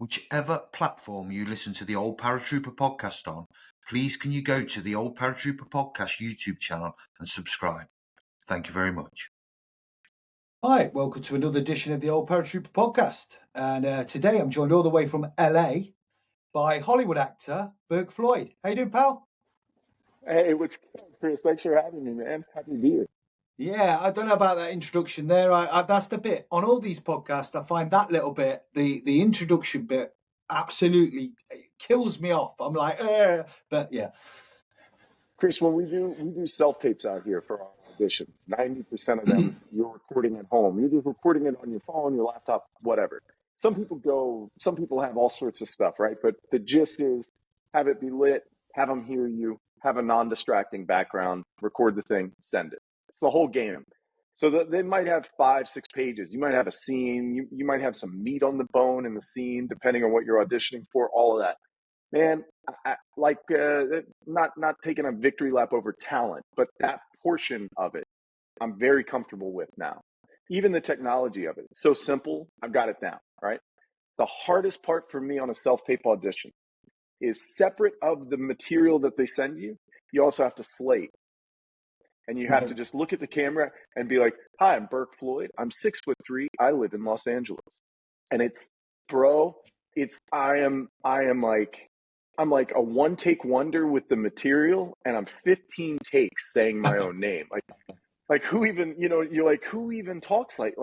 whichever platform you listen to the Old Paratrooper podcast on, please can you go to the Old Paratrooper podcast YouTube channel and subscribe. Thank you very much. Hi, welcome to another edition of the Old Paratrooper podcast. And today I'm joined all the way from LA by Hollywood actor Bourke Floyd. How you doing, pal? Hey, what's good, Chris? Thanks for having me, man. Happy to be here. Yeah, I don't know about that introduction there. That's the bit on all these podcasts. I find that little bit, the introduction bit, absolutely kills me off. I'm like, but yeah. Chris, when we do self-tapes out here for our auditions, 90% of them you're recording at home. You're just recording it on your phone, your laptop, whatever. Some people have all sorts of stuff, right? But the gist is have it be lit, have them hear you, have a non-distracting background, record the thing, send it. It's the whole game. So they might have 5-6 pages. You might have a scene. You might have some meat on the bone in the scene, depending on what you're auditioning for, all of that. Man, not taking a victory lap over talent, but that portion of it, I'm very comfortable with now. Even the technology of it, it's so simple, I've got it down, right? The hardest part for me on a self-tape audition is separate of the material that they send you, you also have to slate. And you have to just look at the camera and be like, hi, I'm Bourke Floyd. I'm 6'3". I live in Los Angeles. And I'm like a one take wonder with the material, and I'm 15 takes saying my own name. Like who even, you're like, who even talks like,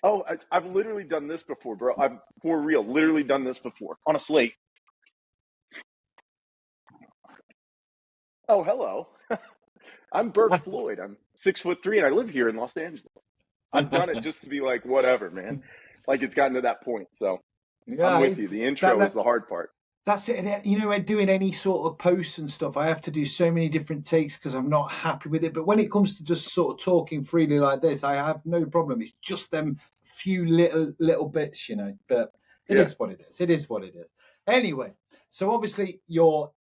oh, I've literally done this before, bro. I'm for real, literally done this before on a slate. Oh, hello. I'm Bourke Floyd. I'm 6'3", and I live here in Los Angeles. I've done it just to be like, whatever, man. Like it's gotten to that point. So yeah, I'm with you. The intro is the hard part. That's it. And, doing any sort of posts and stuff, I have to do so many different takes because I'm not happy with it. But when it comes to just sort of talking freely like this, I have no problem. It's just them few little bits, But it is what it is. It is what it is. Anyway, so obviously you're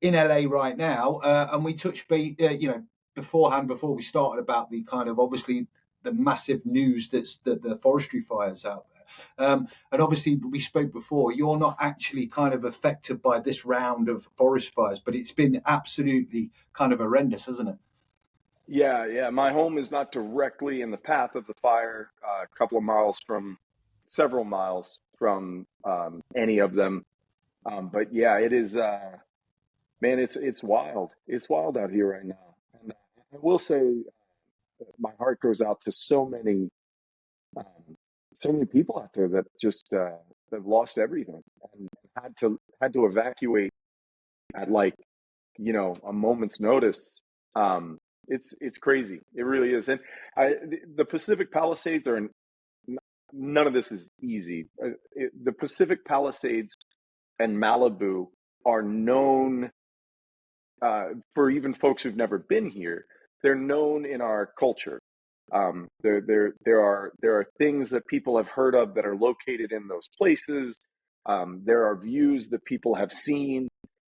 in LA right now, and we touched beforehand before we started about the kind of obviously the massive news that the forestry fires out there, and obviously we spoke before. You're not actually kind of affected by this round of forest fires, but it's been absolutely kind of horrendous, hasn't it? Yeah. My home is not directly in the path of the fire. Several miles from any of them, but yeah, it is. Man, it's wild. It's wild out here right now. And I will say, my heart goes out to so many people out there that just have lost everything and had to evacuate at a moment's notice. It's crazy. It really is. And the Pacific Palisades are none of this is easy. The Pacific Palisades and Malibu are known. For even folks who've never been here, they're known in our culture. There are things that people have heard of that are located in those places. There are views that people have seen,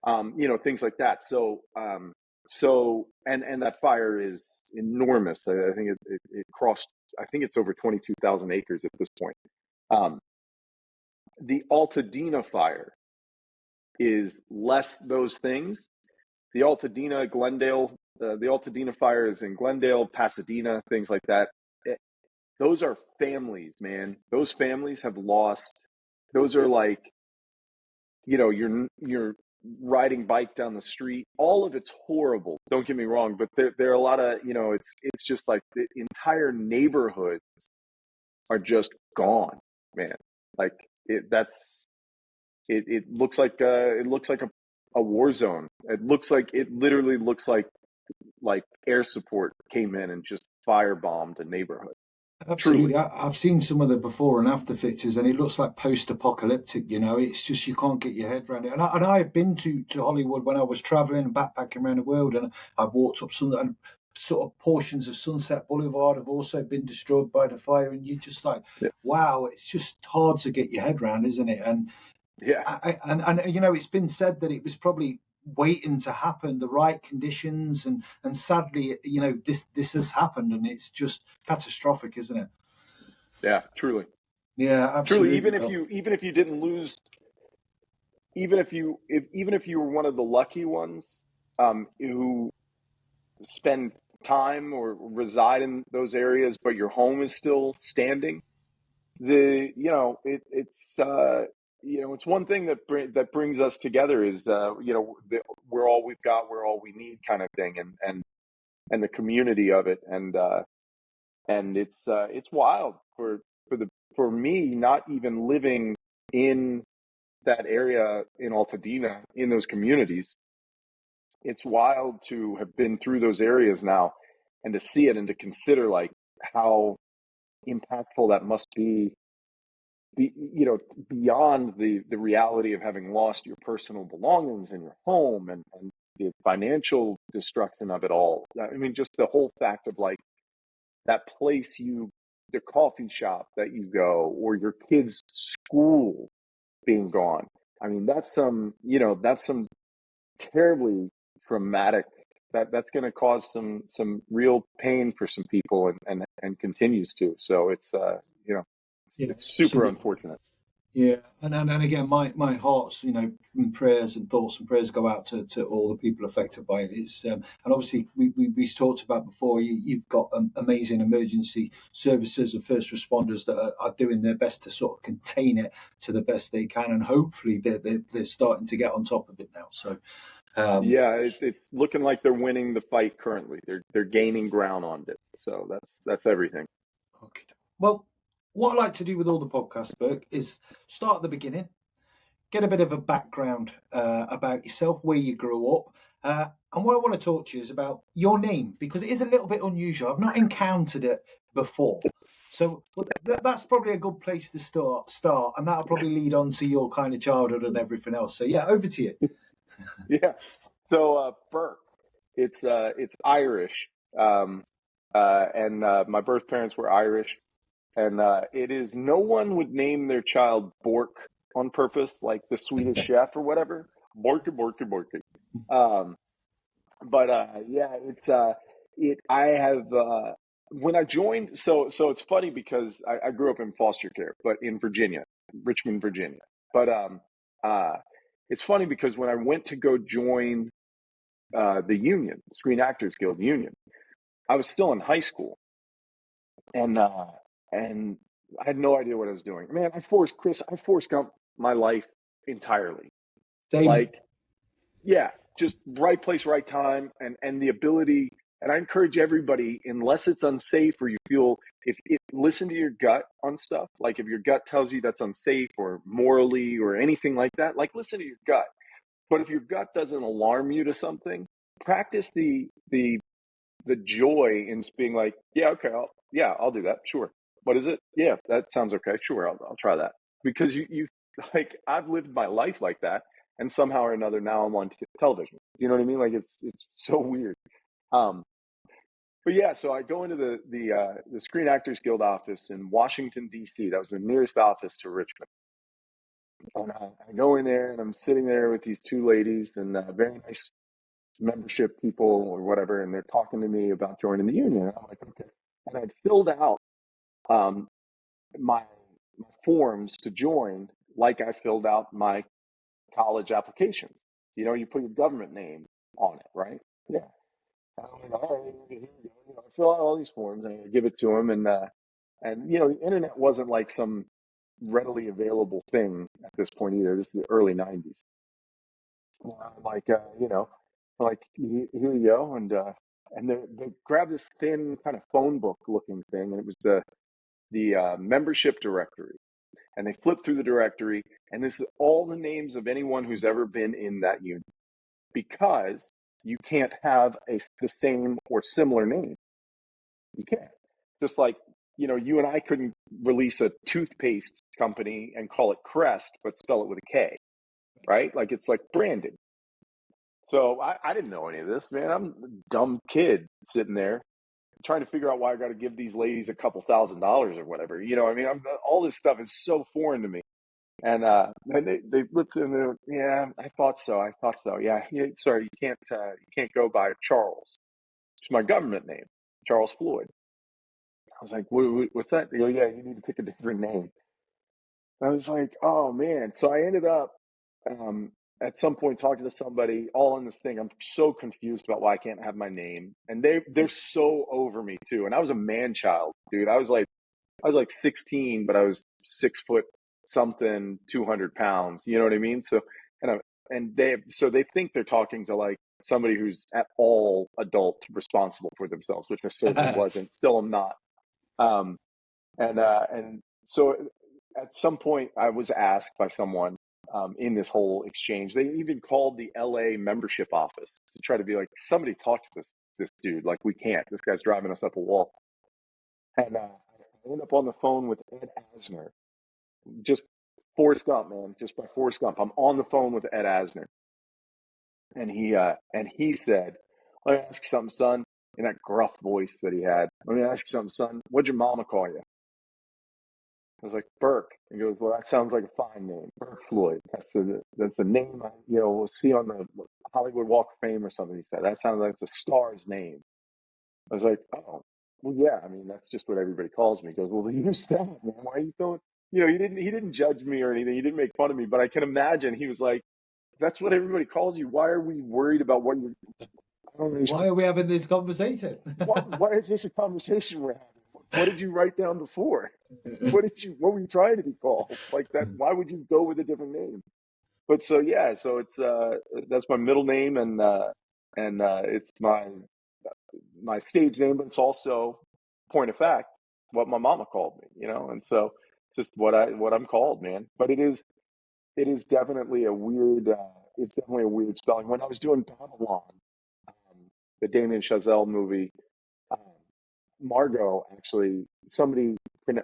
things like that. So that fire is enormous. I think it crossed. I think it's over 22,000 acres at this point. The Altadena fire is less those things. The Altadena, Glendale, the Altadena fire is in Glendale, Pasadena, things like that. Those are families, man. Those families have lost. Those are like, you're riding bike down the street. All of it's horrible. Don't get me wrong, but there are a lot of, it's just like the entire neighborhoods are just gone, man. Like it looks like a war zone. It literally looks like air support came in and just firebombed a neighborhood. Absolutely. I've seen some of the before and after pictures, and it looks like post-apocalyptic. It's just you can't get your head around it. And I've been to Hollywood when I was traveling and backpacking around the world, and I've walked up some sort of portions of Sunset Boulevard have also been destroyed by the fire, and you're just like, wow, it's just hard to get your head around, isn't it? And yeah, and it's been said that it was probably waiting to happen, the right conditions, and sadly, this has happened, and it's just catastrophic, isn't it? Yeah, truly. Yeah, Truly, absolutely. even if you didn't lose, even if you were one of the lucky ones, who spend time or reside in those areas, but your home is still standing, it's one thing that brings us together is we're all we've got, we're all we need kind of thing, and the community of it, and it's wild for me not even living in that area in Altadena, in those communities. It's wild to have been through those areas now and to see it and to consider like how impactful that must beyond the reality of having lost your personal belongings in your home and the financial destruction of it all. I mean, just the whole fact of like that place the coffee shop that you go, or your kids' school being gone. I mean, that's some terribly traumatic, that's going to cause some real pain for some people, and continues to. So Yeah, it's super absolutely. unfortunate. Yeah, and again, my heart's, and prayers and thoughts and prayers go out to all the people affected by it. It's and obviously we talked about before. You've got amazing emergency services and first responders that are doing their best to sort of contain it to the best they can, and hopefully they're starting to get on top of it now. So Yeah, it's looking like they're winning the fight currently. They're gaining ground on it. So that's everything. okay. Well, what I like to do with all the podcasts, Burke, is start at the beginning, get a bit of a background about yourself, where you grew up. And what I want to talk to you is about your name, because it is a little bit unusual. I've not encountered it before. So that's probably a good place to start, and that'll probably lead on to your kind of childhood and everything else. So yeah, over to you. Yeah. So Burke, it's Irish, and my birth parents were Irish, and it is, no one would name their child Bourke on purpose, like the Swedish chef or whatever. Bourke, Bourke, Bourke. Um, but yeah, I have when I joined. So it's funny because I grew up in foster care, but in Virginia, Richmond, Virginia. But uh, it's funny because when I went to go join the union, Screen Actors Guild union, I was still in high school, and and I had no idea what I was doing. Man, I forced Gump my life entirely. Same. Like, yeah, just right place, right time, and the ability. And I encourage everybody, unless it's unsafe or you feel, if listen to your gut on stuff. Like if your gut tells you that's unsafe or morally or anything like that, like listen to your gut. But if your gut doesn't alarm you to something, practice the joy in being like, yeah, okay, I'll do that. Sure. What is it? Yeah, that sounds okay. Sure, I'll try that. Because you like, I've lived my life like that, and somehow or another now I'm on television. You know what I mean? Like it's so weird. Um, but yeah, so I go into the Screen Actors Guild office in Washington D.C. That was the nearest office to Richmond. And I go in there and I'm sitting there with these two ladies, and very nice membership people or whatever, and they're talking to me about joining the union. And I'm like, okay. And I'd filled out um, my forms to join, like I filled out my college applications. You put your government name on it, right? Yeah. And I'm like, all right, here we go. I fill out all these forms and I give it to them, and the internet wasn't like some readily available thing at this point either. This is the early '90s. I'm like, like, here you go, and they grabbed this thin kind of phone book looking thing, and it was the membership directory, and they flipped through the directory, and this is all the names of anyone who's ever been in that union, because you can't have the same or similar name. You can't. Just like, you and I couldn't release a toothpaste company and call it Crest, but spell it with a K, right? Like, it's like branded. So I didn't know any of this, man. I'm a dumb kid sitting there trying to figure out why I got to give these ladies a couple $1,000s or whatever. I mean, all this stuff is so foreign to me. And they looked and they're, yeah, I thought so. Yeah, sorry, you can't go by Charles. It's my government name, Charles Floyd. I was like, what's that? They go, yeah, you need to pick a different name. I was like, oh man. So I ended up at some point talking to somebody all in this thing. I'm so confused about why I can't have my name. And they're so over me too. And I was a man child, dude. I was like 16, but I was 6 foot something, 200 pounds. You know what I mean? So they think they're talking to like somebody who's at all adult responsible for themselves, which I certainly wasn't. Still am not. Um, and so at some point, I was asked by someone in this whole exchange. They even called the LA membership office to try to be like, somebody talk to this dude. Like, we can't. This guy's driving us up a wall. And I end up on the phone with Ed Asner. Just Forrest Gump, man. Just by Forrest Gump. I'm on the phone with Ed Asner, and he said, "Let me ask you something, son." In that gruff voice that he had. "Let me ask you something, son. What'd your mama call you?" I was like, "Burke." He goes, "Well, that sounds like a fine name, Bourke Floyd. That's the name we'll see on the Hollywood Walk of Fame or something." He said, "That sounds like it's a star's name." I was like, "Oh, well, yeah. I mean, that's just what everybody calls me." He goes, "Well, use that, man. Why are you throwing?" He didn't judge me or anything. He didn't make fun of me, but I can imagine he was like, "That's what everybody calls you. Why are we worried about what you?" I don't understand. Why are we having this conversation? Why is this a conversation we're having? What did you write down before? What were you trying to be called? Like that? Why would you go with a different name? But so yeah, so it's that's my middle name, and it's my stage name, but it's also, point of fact, what my mama called me, and so just what I'm called, man. But it is definitely a weird it's definitely a weird spelling. When I was doing Babylon, the Damien Chazelle movie, um, Margot, actually, somebody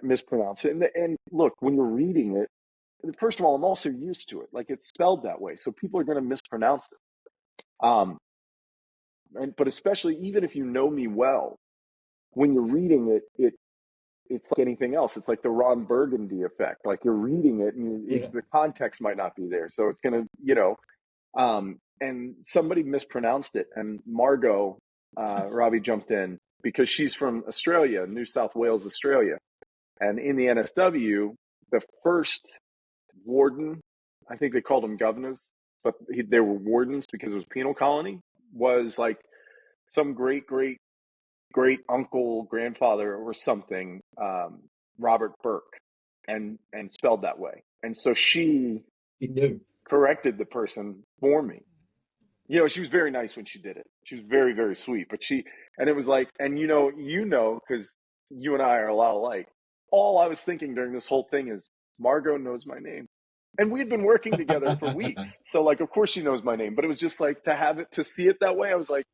mispronounced it. And look, when you're reading it, first of all, I'm also used to it. Like, it's spelled that way, so people are going to mispronounce it. But especially even if you know me well, when you're reading it's like anything else. It's like the Ron Burgundy effect. Like, you're reading it, and the context might not be there, so it's gonna, and somebody mispronounced it, and Margot, Robbie jumped in because she's from Australia, New South Wales, Australia, and in the NSW, the first warden, I think they called them governors, but they were wardens because it was a penal colony, was like some great uncle, grandfather, or something, Robert Burke, and spelled that way. And so she corrected the person for me. She was very nice when she did it. She was very, very sweet. But and it was like, and because you and I are a lot alike. All I was thinking during this whole thing is, Margot knows my name. And we had been working together for weeks. So, like, of course she knows my name. But it was just like, to see it that way, I was like,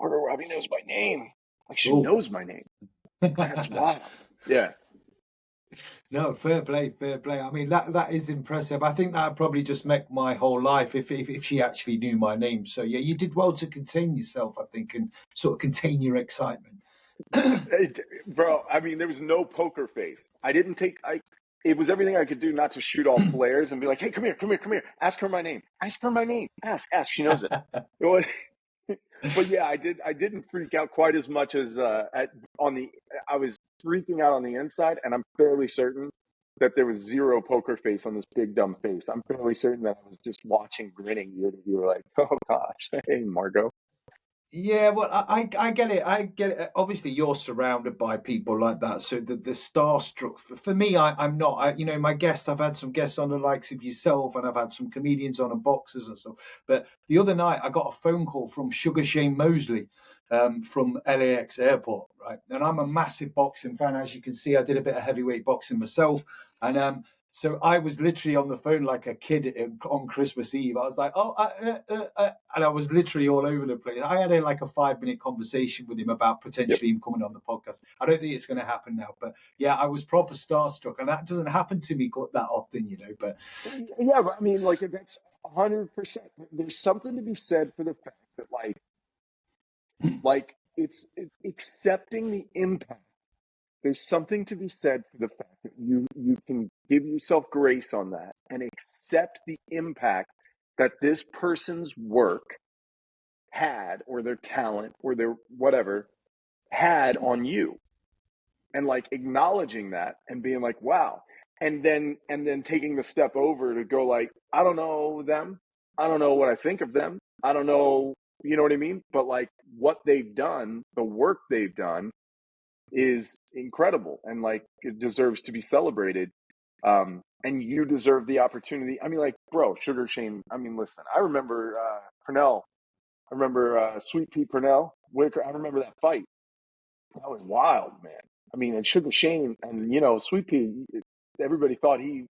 Margot Robbie knows my name. Like, she knows my name. That's wild. Yeah. No, fair play, fair play. I mean, that is impressive. I think that would probably just make my whole life if she actually knew my name. So yeah, you did well to contain yourself, I think, and sort of contain your excitement. Bro, I mean, there was no poker face. It was everything I could do not to shoot off flares and be like, "Hey, come here. Ask her my name. Ask her my name. Ask. She knows it." But yeah, I didn't freak out quite as much as I was freaking out on the inside, and I'm fairly certain that there was zero poker face on this big dumb face. I'm fairly certain that I was just watching, grinning ear to ear, like, "Oh gosh, hey Margot." Yeah, well, I get it. I get it. Obviously, you're surrounded by people like that, so the starstruck. For me, I'm not. My guests. I've had some guests on the likes of yourself, and I've had some comedians on and boxers and stuff. But the other night, I got a phone call from Sugar Shane Mosley, from LAX Airport, right? And I'm a massive boxing fan, as you can see. I did a bit of heavyweight boxing myself, and so I was literally on the phone like a kid on Christmas Eve. I was like, and I was literally all over the place. I had like a 5-minute conversation with him about potentially him coming on the podcast. I don't think it's going to happen now, but yeah, I was proper starstruck, and that doesn't happen to me that often, But yeah, but I mean, like, that's 100%. There's something to be said for the fact that, like it's accepting the impact. There's something to be said for the fact that you can give yourself grace on that and accept the impact that this person's work had, or their talent, or their whatever had on you, and like acknowledging that and being like, wow. and then taking the step over to go like, I don't know them, I don't know what I think of them, I don't know, you know what I mean? But like what they've done, the work they've done is incredible, and like it deserves to be celebrated. And you deserve the opportunity. I mean, like, bro, Sugar Shane. I mean, listen, I remember Purnell. I remember Sweet Pea Purnell Whitaker. I remember that fight. That was wild, man. I mean, and Sugar Shane, and you know, Sweet Pea. Everybody thought he.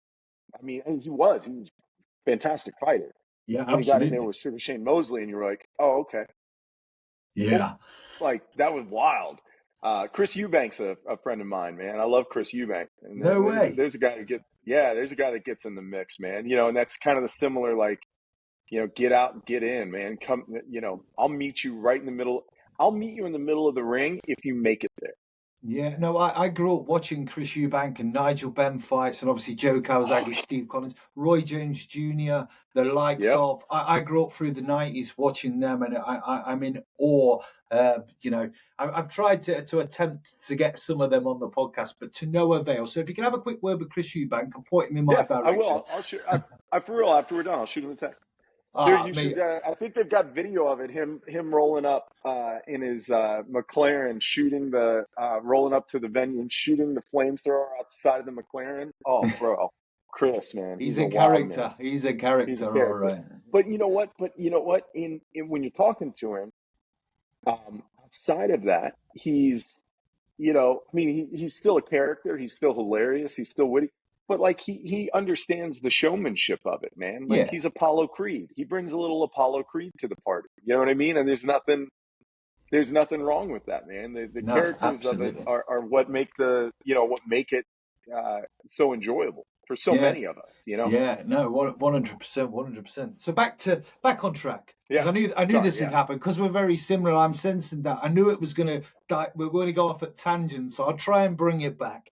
I mean, and he was a fantastic fighter. Yeah, When he got in there absolutely. with Sugar Shane Mosley, and you were like, oh, okay. Yeah. Like that was wild. Chris Eubank's a friend of mine, man. I love Chris Eubank, and No way. there's a guy there's a guy that gets in the mix, man. You know, and that's kind of the similar, like, you know, get out and get in, man. Come, you know, I'll meet you right in the middle. I'll meet you in the middle of the ring if you make it there. Yeah, no, I grew up watching Chris Eubank and Nigel Benn fights, and obviously Joe Kawasaki, Oh, Steve Collins, Roy Jones Jr., the likes yep. of. I grew up through the 90s watching them, and I'm in awe. You know, I've tried to attempt to get some of them on the podcast, but to no avail. So if you can have a quick word with Chris Eubank and point him in my Yeah, I will. direction. I'll shoot. I for real. After we're done, I'll shoot him a text. Dude, Ah, you mate, should. I think they've got video of it. Him rolling up in his McLaren, shooting the rolling up to the venue and shooting the flamethrower out the side of the McLaren. Oh, bro, Chris, man, he's he's a a wild man. character. He's a He's a character, all character. right. But you know what? In when you're talking to him, outside of that, he's, you know, I mean, he's still a character. He's still hilarious. He's still witty. But like he understands the showmanship of it, man. Like Yeah, he's Apollo Creed. He brings a little Apollo Creed to the party. You know what I mean? And there's nothing wrong with that, man. The no, characters of it absolutely. are what make what make it so enjoyable for so Yeah. many of us. You know? Yeah, no, 100%, 100%. So back on track, because Yeah. I knew Sorry. this would Yeah. happen because we're very similar. I'm sensing that. I knew it was going to die. We're going to go off at tangents, so I'll try and bring it back.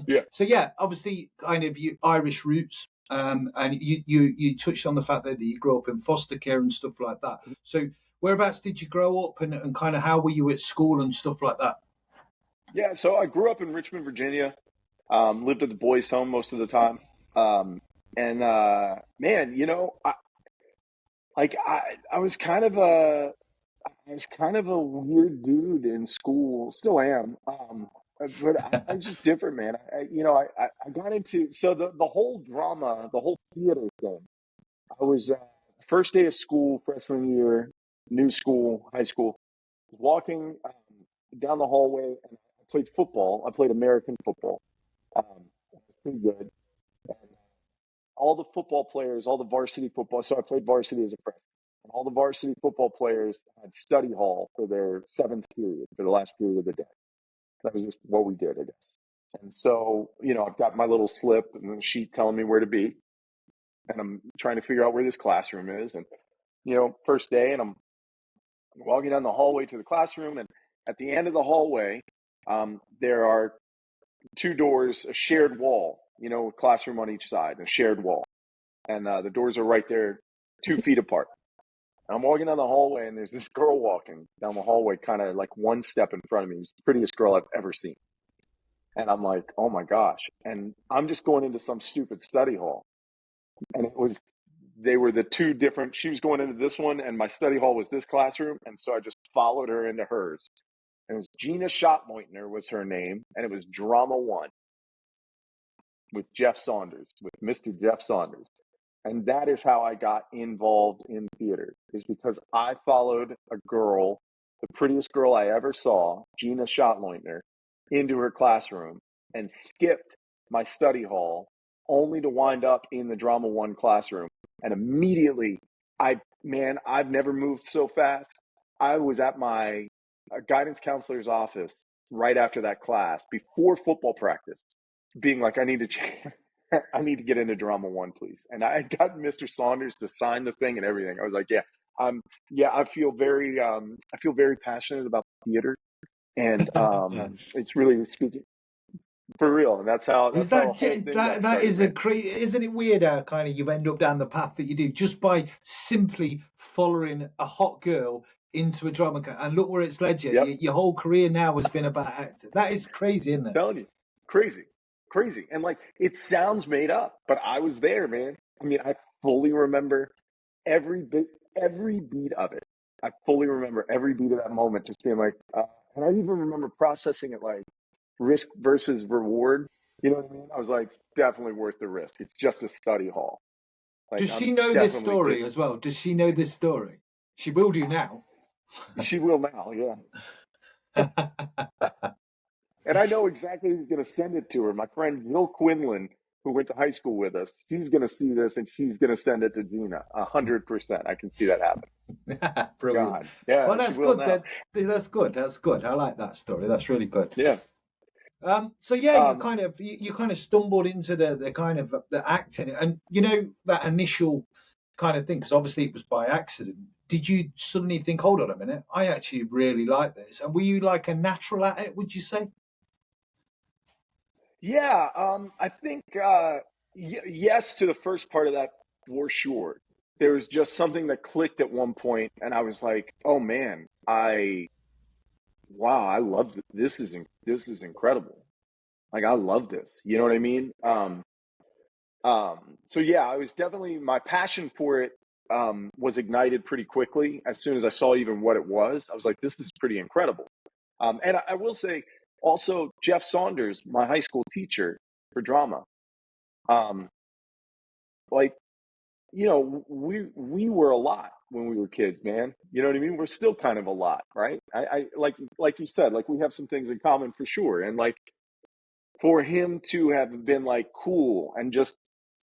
Yeah. So yeah, obviously, kind of you Irish roots, and you touched on the fact that you grew up in foster care and stuff like that. So whereabouts did you grow up, and kind of how were you at school and stuff like that? Yeah. So I grew up in Richmond, Virginia. Lived at the boys' home most of the time. And man, you know, I was kind of a weird dude in school. Still am. But I was just different, man. I got into, so the whole drama, the whole theater thing. I was first day of school, freshman year, new school, high school. Walking down the hallway, and I played football. I played American football. Pretty good. And all the football players, all the varsity football. So I played varsity as a freshman. And all the varsity football players had study hall for their seventh period, for the last period of the day. That was just what we did, I guess. And so, you know, I've got my little slip and the sheet telling me where to be. And I'm trying to figure out where this classroom is. And, you know, first day, and I'm walking down the hallway to the classroom. And at the end of the hallway, there are two doors, a shared wall, you know, classroom on each side, a shared wall. And the doors are right there, 2 feet apart. I'm walking down the hallway, and there's this girl walking down the hallway, kind of like one step in front of me. She's the prettiest girl I've ever seen. And I'm like, oh my gosh. And I'm just going into some stupid study hall. And they were the two different, she was going into this one, and my study hall was this classroom. And so I just followed her into hers. And it was Gina Schottmointner was her name, and it was Drama 1 with Jeff Saunders, with Mr. Jeff Saunders. And that is how I got involved in theater, is because I followed a girl, the prettiest girl I ever saw, Gina Schottmointner, into her classroom and skipped my study hall only to wind up in the Drama 1 classroom. And immediately, I've never moved so fast. I was at my guidance counselor's office right after that class, before football practice, being like, I need to get into Drama 1, please. And I got Mr. Saunders to sign the thing and everything. I was like, I feel very passionate about theater, and it's really speaking for real. And that's how Is the whole thing got that started, is a man. crazy? Isn't it weird how kind of you end up down the path that you do just by simply following a hot girl into a drama and look where it's led you. Yep, Your whole career now has been about acting. That is crazy, isn't it? telling you, crazy. crazy. And like, it sounds made up, but I was there, man. I mean, I fully remember every beat of it. I fully remember every beat of that moment, just being like, and I even remember processing it like risk versus reward. You know what I mean? I was like, definitely worth the risk. It's just a study hall. Like, Does I'm she know this definitely story taking. as well? Does she know this story? She will do now. She will now, yeah. And I know exactly who's going to send it to her. My friend Jill Quinlan, who went to high school with us, she's going to see this and she's going to send it to Gina. 100%. I can see that happen. Brilliant. God, yeah, Well, she that's will good. now. That's good. That's good. I like that story. That's really good. Yeah. So yeah, Um, you kind of stumbled into the kind of the acting, and you know that initial kind of thing, because obviously it was by accident. Did you suddenly think, hold on a minute, I actually really like this? And were you like a natural at it, would you say? yeah, I think yes to the first part of that for sure. There was just something that clicked at one point, and I was like, "Oh man, wow, I love this is incredible. Like I love this." You know what I mean? So yeah, I was definitely my passion for it was ignited pretty quickly as soon as I saw even what it was. I was like, "This is pretty incredible." And I will say also, Jeff Saunders, my high school teacher for drama, um, like we were a lot when we were kids, man. You know what I mean? We're still kind of a lot, right? I like you said, like we have some things in common for sure, and like for him to have been like cool and just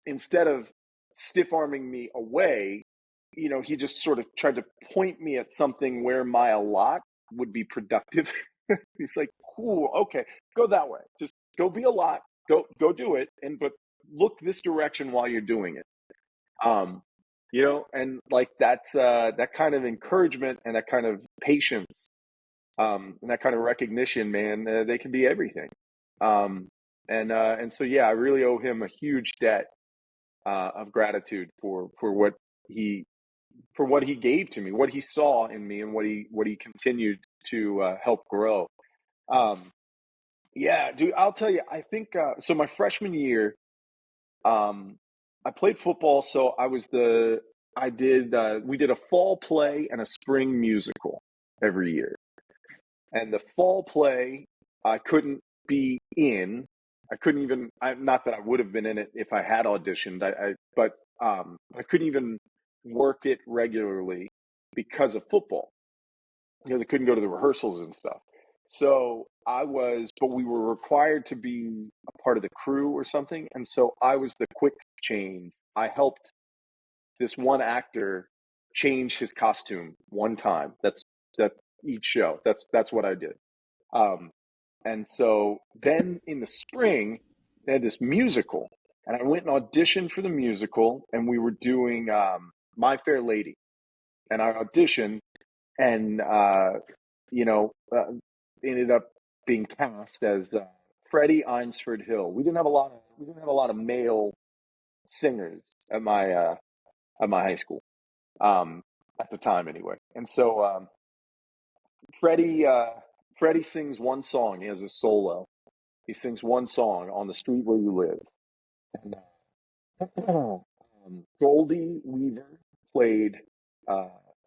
instead of stiff arming me away, he just sort of tried to point me at something where my a lot would be productive. He's like, cool, okay, go that way. Just go be a lot, go do it, but look this direction while you're doing it. Um, and like that's that kind of encouragement and that kind of patience, and that kind of recognition, man, they can be everything. And so yeah, I really owe him a huge debt of gratitude for what he gave to me, what he saw in me, and what he continued to help grow. Um, yeah, dude, I'll tell you. I think so. My freshman year, I played football, so we did a fall play and a spring musical every year. And the fall play, I couldn't be in. I couldn't even. Not that I would have been in it if I had auditioned. But I couldn't even work it regularly because of football. They couldn't go to the rehearsals and stuff. So but we were required to be a part of the crew or something, and so I was the quick change. I helped this one actor change his costume one time. That each show. That's what I did. Um, and so then in the spring, they had this musical, and I went and auditioned for the musical, and we were doing My Fair Lady, and I auditioned, and you know, uh, ended up being cast as Freddie Einsford Hill. We didn't have a lot of male singers at my high school at the time anyway, and so Freddie Freddie sings one song. He has a solo. He sings one song on the street where you live. And Goldie Weaver played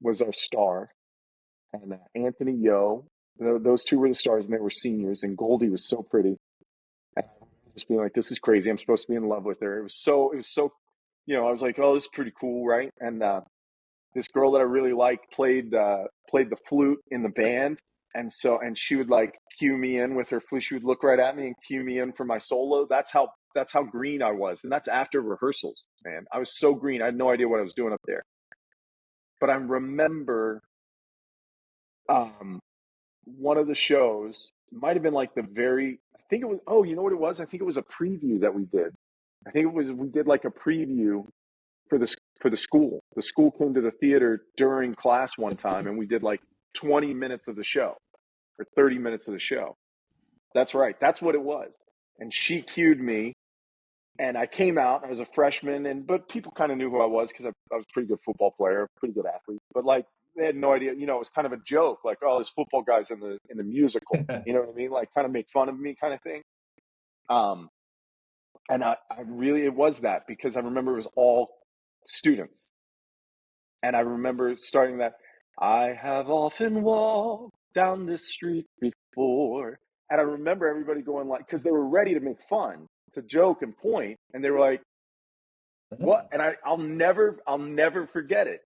was our star, and Anthony Yo. Those two were the stars, and they were seniors. And Goldie was so pretty, and I was just being like, "This is crazy. I'm supposed to be in love with her." It was so, I was like, "Oh, this is pretty cool, right?" And this girl that I really liked played the flute in the band, and she would like cue me in with her flute. She would look right at me and cue me in for my solo. That's how green I was, and that's after rehearsals. Man, I was so green. I had no idea what I was doing up there. But I remember one of the shows might have been like I think it was. Oh, you know what it was? I think it was a preview that we did. We did like a preview for the school. The school came to the theater during class one time, and we did like 20 minutes of the show or 30 minutes of the show. That's right. That's what it was. And she cued me, and I came out. I was a freshman, but people kind of knew who I was because I was a pretty good football player, pretty good athlete. But like they had no idea. It was kind of a joke, like, "Oh, this football guy's in the musical." You know what I mean? Like kind of make fun of me, kind of thing. Um, And I really, it was that, because I remember it was all students. And I remember starting that, I have often walked down this street before. And I remember everybody going like, because they were ready to make fun, to joke and point, and they were like, what? And I'll never forget it.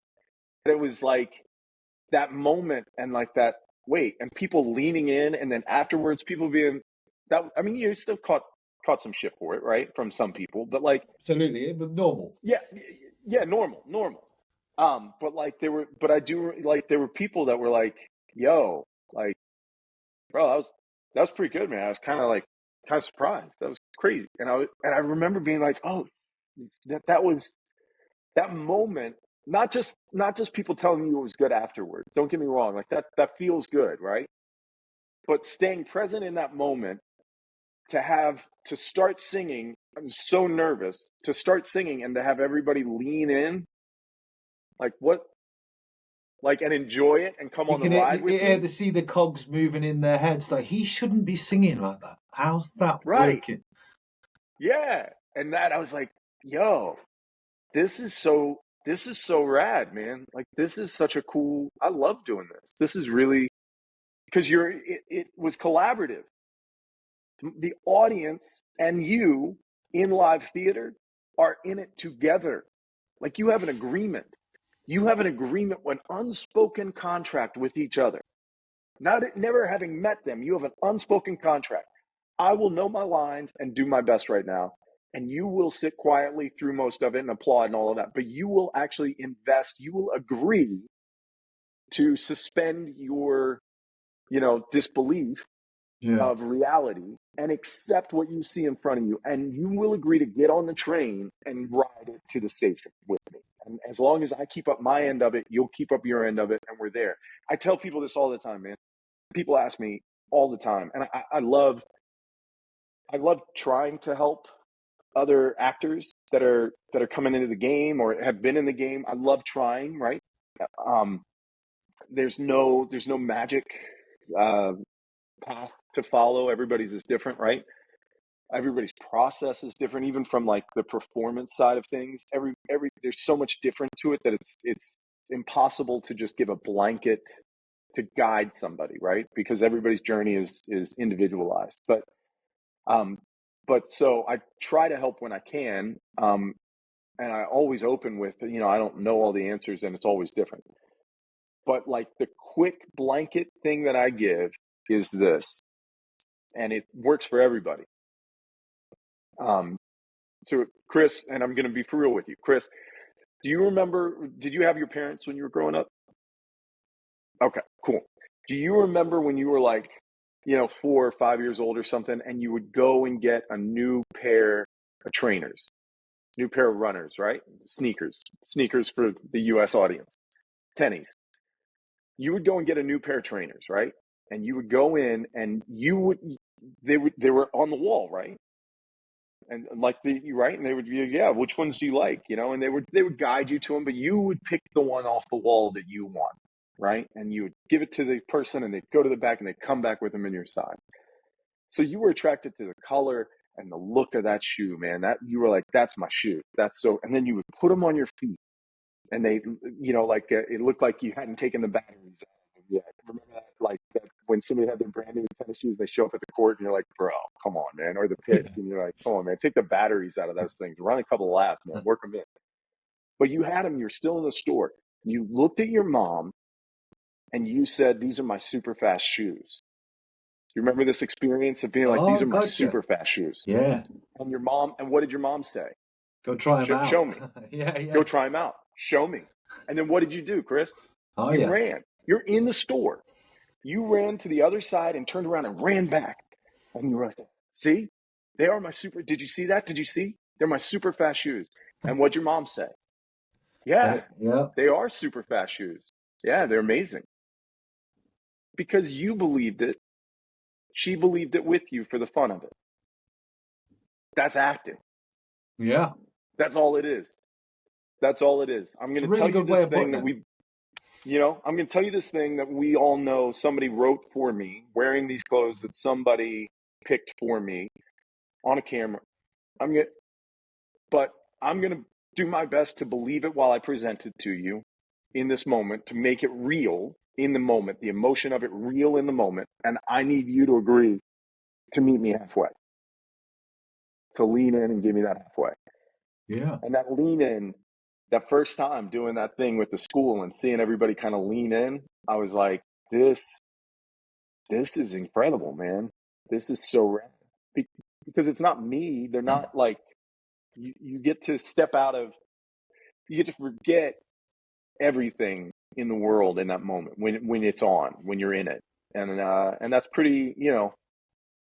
It was like that moment, and like that, wait, and people leaning in, and then afterwards people being that, I mean, you still caught some shit for it, right? From some people, but like, Absolutely, it was normal. yeah, normal. But like there were people that were like, yo, like, bro, that was pretty good, man. I was kind of surprised. That was crazy. And I remember being like, oh, that was that moment, not just people telling you it was good afterwards. Don't get me wrong, like that feels good, right? But staying present in that moment, to start singing, I'm so nervous to start singing and to have everybody lean in, like what, like, and enjoy it and come You on the can ride with me. see the cogs moving in their heads. Like, he shouldn't be singing like that. How's that Right. working? Yeah. And that, I was like, yo, this is so rad, man. Like, this is such a cool, I love doing this. This is really, because it was collaborative. The audience and you in live theater are in it together. Like, you have an agreement. You have an agreement, an unspoken contract with each other. Never having met them, you have an unspoken contract. I will know my lines and do my best right now, and you will sit quietly through most of it and applaud and all of that. But you will actually invest. You will agree to suspend your, disbelief of reality and accept what you see in front of you. And you will agree to get on the train and ride it to the station with me. And as long as I keep up my end of it, you'll keep up your end of it, and we're there. I tell people this all the time, man. People ask me all the time, and I love trying to help other actors that are coming into the game or have been in the game. I love trying, right? There's no magic path to follow. Everybody's is different, right? Everybody's process is different, even from like the performance side of things. Every there's so much different to it that it's impossible to just give a blanket to guide somebody, right? Because everybody's journey is individualized. But so I try to help when I can, and I always open with, I don't know all the answers, and it's always different. But like, the quick blanket thing that I give is this, and it works for everybody. So Chris, and I'm going to be for real with you, Chris, do you remember, did you have your parents when you were growing up? Okay, cool. Do you remember when you were like, 4 or 5 years old or something, and you would go and get a new pair of trainers, new pair of runners, right? Sneakers for the US audience, tennies. You would go and get a new pair of trainers, right? And you would go in, and they were on the wall, right? And like right, and they would be, yeah, which ones do you like, and they would guide you to them, but you would pick the one off the wall that you want, right? And you would give it to the person, and they'd go to the back, and they'd come back with them in your size. So you were attracted to the color and the look of that shoe, man. That you were like, that's my shoe. That's so. And then you would put them on your feet, and they, like, it looked like you hadn't taken the batteries out of them yet. Remember that? Like that, when somebody had their brand new tennis shoes, they show up at the court, and you're like, bro, come on, man. Or the pitch, and you're like, come on, man, take the batteries out of those things. Run a couple of laps, man. Work them in. But you had them. You're still in the store. You looked at your mom, and you said, these are my super fast shoes. You remember this experience of being like, these are my super fast shoes? Yeah. And your mom, and what did your mom say? Go try them out. Show me. Yeah. Go try them out. Show me. And then what did you do, Chris? You ran. You're in the store. You ran to the other side and turned around and ran back. And you were like, see? They are my super. Did you see that? Did you see? They're my super fast shoes. And what'd your mom say? Yeah. They are super fast shoes. Yeah, they're amazing. Because you believed it. She believed it with you for the fun of it. That's acting. Yeah. That's all it is. That's all it is. I'm going to tell you this thing that I'm going to tell you this thing that we all know somebody wrote for me, wearing these clothes that somebody picked for me on a camera. I'm gonna, but I'm gonna do my best to believe it while I present it to you in this moment, to make it real in the moment, the emotion of it real in the moment. And I need you to agree to meet me halfway, to lean in and give me that halfway. Yeah. And that lean in, that first time doing that thing with the school and seeing everybody kind of lean in, I was like, this is incredible, man. This is so rad. Because it's not me. They're not like, you get to step out of, you get to forget everything in the world in that moment when it's on, when you're in it. And that's pretty,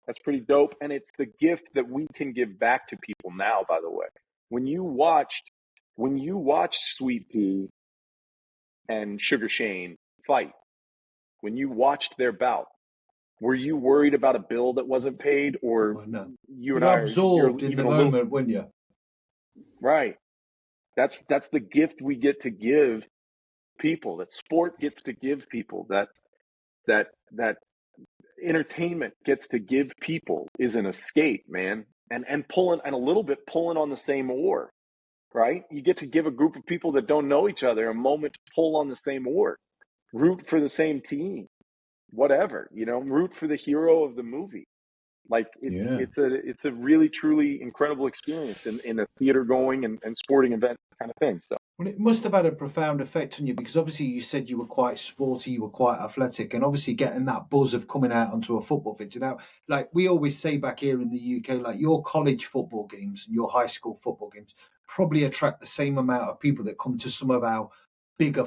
that's pretty dope. And it's the gift that we can give back to people now, by the way. When you watched Sweet Pea and Sugar Shane fight, when you watched their bout, were you worried about a bill that wasn't paid, or Oh, no. you and You're I are, you're absorbed in even the a little moment, wouldn't you? right? That's the gift we get to give people, that sport gets to give people, that entertainment gets to give people, is an escape, man. And pulling, and a little bit pulling on the same oar, right? You get to give a group of people that don't know each other a moment to pull on the same oar, root for the same team, whatever, root for the hero of the movie. Like Yeah. it's a really truly incredible experience in a theater going and sporting event kind of thing. So Well, it must have had a profound effect on you, because obviously you said you were quite sporty, you were quite athletic, and obviously getting that buzz of coming out onto a football pitch. Now, like we always say back here in the UK, like your college football games and your high school football games probably attract the same amount of people that come to some of our bigger,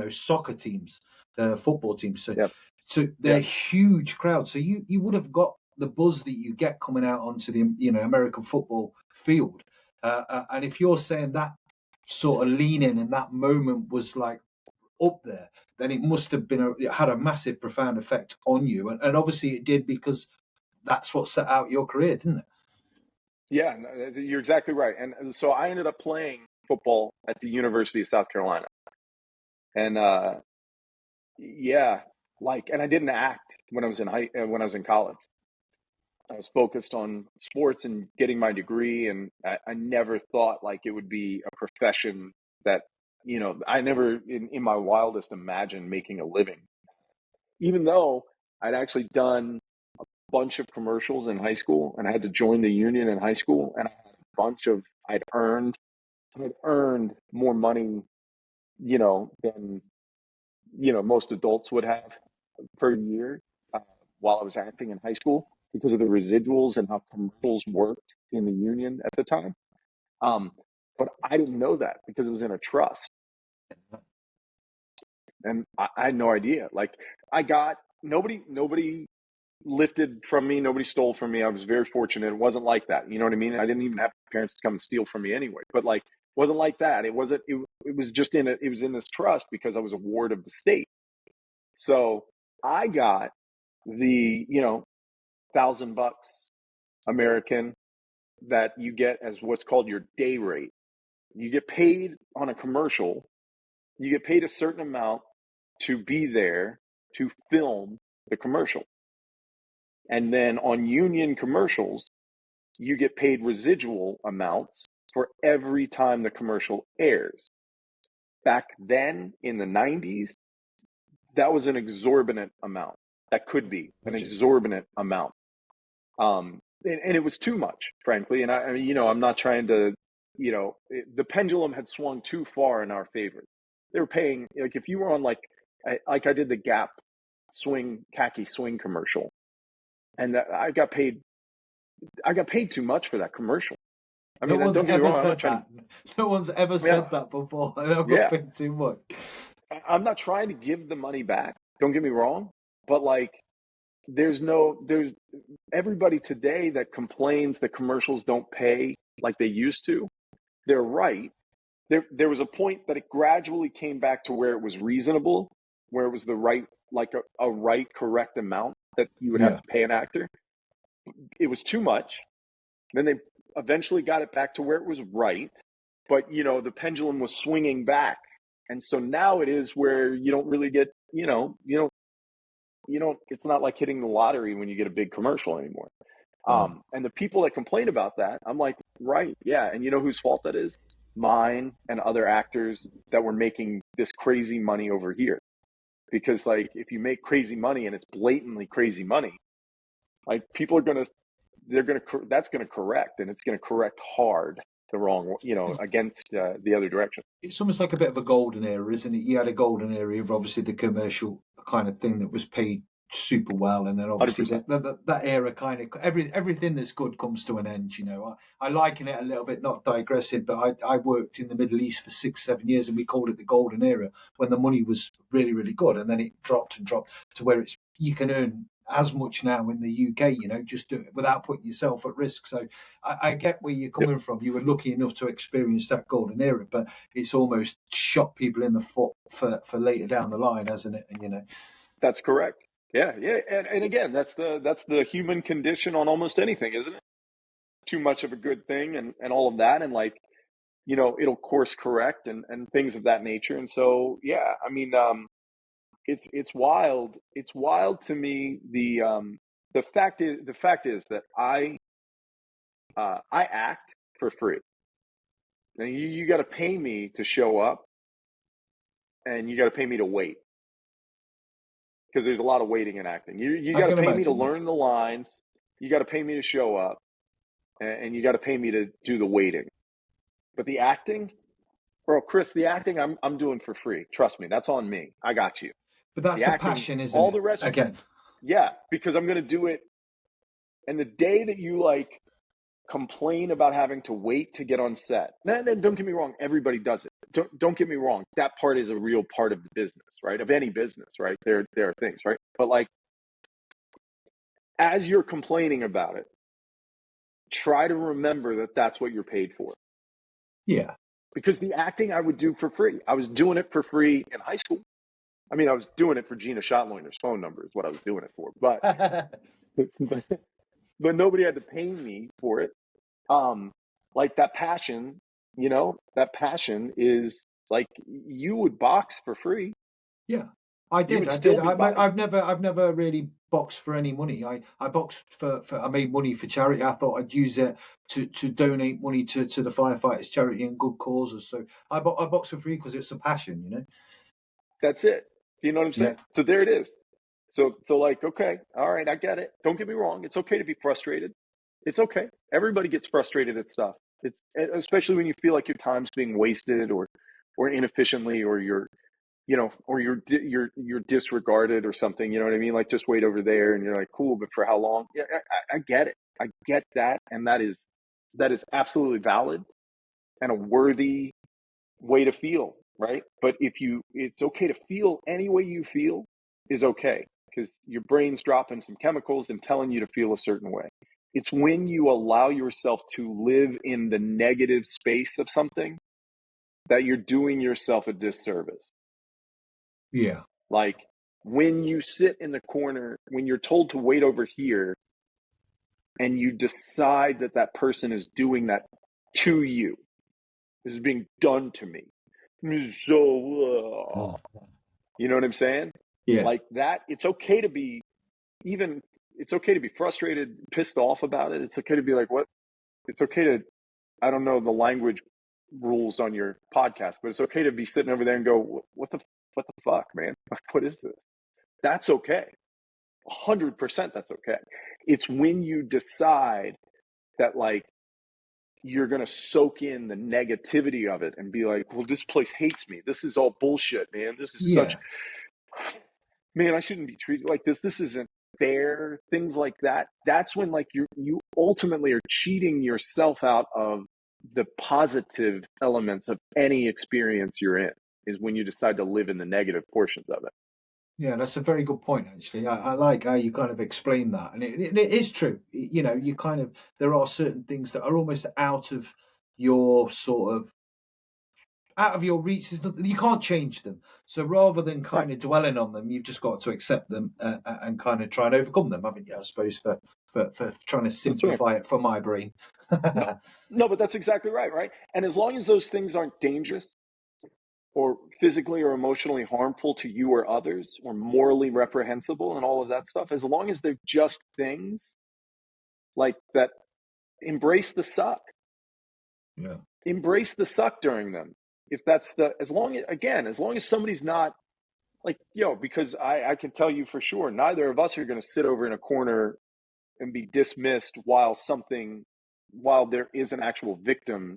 soccer teams, football teams. So, yeah, they're yeah, huge crowds. So you would have got the buzz that you get coming out onto the American football field. And if you're saying that sort of leaning in that moment was like up there, then it must have been it had a massive, profound effect on you, and obviously it did, because that's what set out your career, didn't it? yeah. No, you're exactly right. And so I ended up playing football at the University of South Carolina, and yeah, and I didn't act when I was in college. I was focused on sports and getting my degree, and I never thought like it would be a profession that, I never in my wildest imagined making a living, even though I'd actually done a bunch of commercials in high school, and I had to join the union in high school, and I had a bunch of, I'd earned more money, than, most adults would have per year, uh, while I was acting in high school, because of the residuals and how commercials worked in the union at the time. Um, but I didn't know that because it was in a trust, and I had no idea. Like, I got nobody lifted from me, nobody stole from me. I was very fortunate. It wasn't like that. You know what I mean? I didn't even have parents to come and steal from me anyway. But like, it wasn't like that. It wasn't. It was just it was in this trust because I was a ward of the state. So I got the $1,000 American that you get as what's called your day rate. You get paid on a commercial. You get paid a certain amount to be there to film the commercial. And then on union commercials, you get paid residual amounts for every time the commercial airs. Back then in the 90s, that was an exorbitant amount. That could be an exorbitant amount. And it was too much, frankly. And I mean, I'm not trying to, the pendulum had swung too far in our favor. They were paying, like, if you were on I did the Gap khaki swing commercial, and I got paid too much for that commercial. I No mean, one's don't get me ever wrong. I'm not said trying that. No one's ever to, yeah, said that before. I got yeah. paid too much. I'm not trying to give the money back. Don't get me wrong. But like, there's everybody today that complains that commercials don't pay like they used to. They're right. There was a point that it gradually came back to where it was reasonable, where it was the right, like a right, correct amount that you would have Yeah. to pay an actor. It was too much. Then they eventually got it back to where it was right, but the pendulum was swinging back, and so now it is where you don't really get, you don't. It's not like hitting the lottery when you get a big commercial anymore. And the people that complain about that, I'm like, right, yeah. And you know whose fault that is? Mine and other actors that were making this crazy money over here. Because like, if you make crazy money and it's blatantly crazy money, like people are that's going to correct, and it's going to correct hard the wrong, against the other direction. It's almost like a bit of a golden era, isn't it? You had a golden era of obviously the commercial kind of thing that was paid super well, and then obviously 100%. that era kind of everything that's good comes to an end. I liken it a little bit, not digressing, but I worked in the Middle East for 6-7 years, and we called it the golden era when the money was really really good, and then it dropped and dropped to where you can earn as much now in the UK, just do it without putting yourself at risk. So I get where you're coming from. You were lucky enough to experience that golden era, but it's almost shot people in the foot for later down the line, hasn't it? And That's correct. Yeah. And again, that's the human condition on almost anything, isn't it? Too much of a good thing and all of that, and like, it'll course correct and things of that nature. And so, yeah, I mean, it's wild. It's wild to me. The fact is that I act for free. Now you got to pay me to show up, and you got to pay me to wait, because there's a lot of waiting in acting. You got to pay me to learn the lines. You got to pay me to show up, and you got to pay me to do the waiting. But the acting, bro, Chris, the acting I'm doing for free. Trust me, that's on me. I got you. But that's the a acting, passion, isn't all it? the rest, Again, yeah, because I'm going to do it. And the day that you like complain about having to wait to get on set, then don't get me wrong, everybody does it. Don't get me wrong, that part is a real part of the business, right? Of any business, right? There are things, right? But like, as you're complaining about it, try to remember that that's what you're paid for. Yeah. Because the acting I would do for free. I was doing it for free in high school. I mean, I was doing it for Gina Schotloiner's phone number is what I was doing it for. But but nobody had to pay me for it. Like that passion, that passion is like, you would box for free. Yeah, I did. I've never really boxed for any money. I boxed for I made money for charity. I thought I'd use it to donate money to the firefighters charity and good causes. So I box for free because it's a passion, That's it. Do you know what I'm saying? Yeah. So there it is. So like, okay, all right, I get it. Don't get me wrong. It's okay to be frustrated. It's okay. Everybody gets frustrated at stuff. It's especially when you feel like your time's being wasted or inefficiently, or you're disregarded or something. You know what I mean? Like, just wait over there, and you're like, cool, but for how long? Yeah, I get it. I get that, and that is absolutely valid and a worthy way to feel, right? But it's okay to feel any way you feel is okay, because your brain's dropping some chemicals and telling you to feel a certain way. It's when you allow yourself to live in the negative space of something that you're doing yourself a disservice. Yeah. Like, when you sit in the corner, when you're told to wait over here, and you decide that person is doing that to you, this is being done to me. So, you know what I'm saying? Yeah. Like that, it's okay to be frustrated, pissed off about it. It's okay to be like, what? It's okay to, I don't know the language rules on your podcast, but it's okay to be sitting over there and go, what the fuck, man? Like, what is this? That's okay. 100% that's okay. It's when you decide that, like, you're going to soak in the negativity of it and be like, well, this place hates me. This is all bullshit, man. This is such, man, I shouldn't be treated like this. This isn't fair. Things like that. That's when, like, you ultimately are cheating yourself out of the positive elements of any experience you're in, is when you decide to live in the negative portions of it. Yeah, that's a very good point, actually. I like how you kind of explain that. And it is true. You kind of, there are certain things that are almost out of your reach. You can't change them. So rather than kind of dwelling on them, you've just got to accept them and kind of try and overcome them, haven't you? I suppose for trying to simplify it for my brain. No, but that's exactly right, right? And as long as those things aren't dangerous or physically or emotionally harmful to you or others, or morally reprehensible and all of that stuff, as long as they're just things, like that. Embrace the suck. Yeah. Embrace the suck during them. If that's as long as somebody's not like, because I can tell you for sure, neither of us are going to sit over in a corner and be dismissed while there is an actual victim,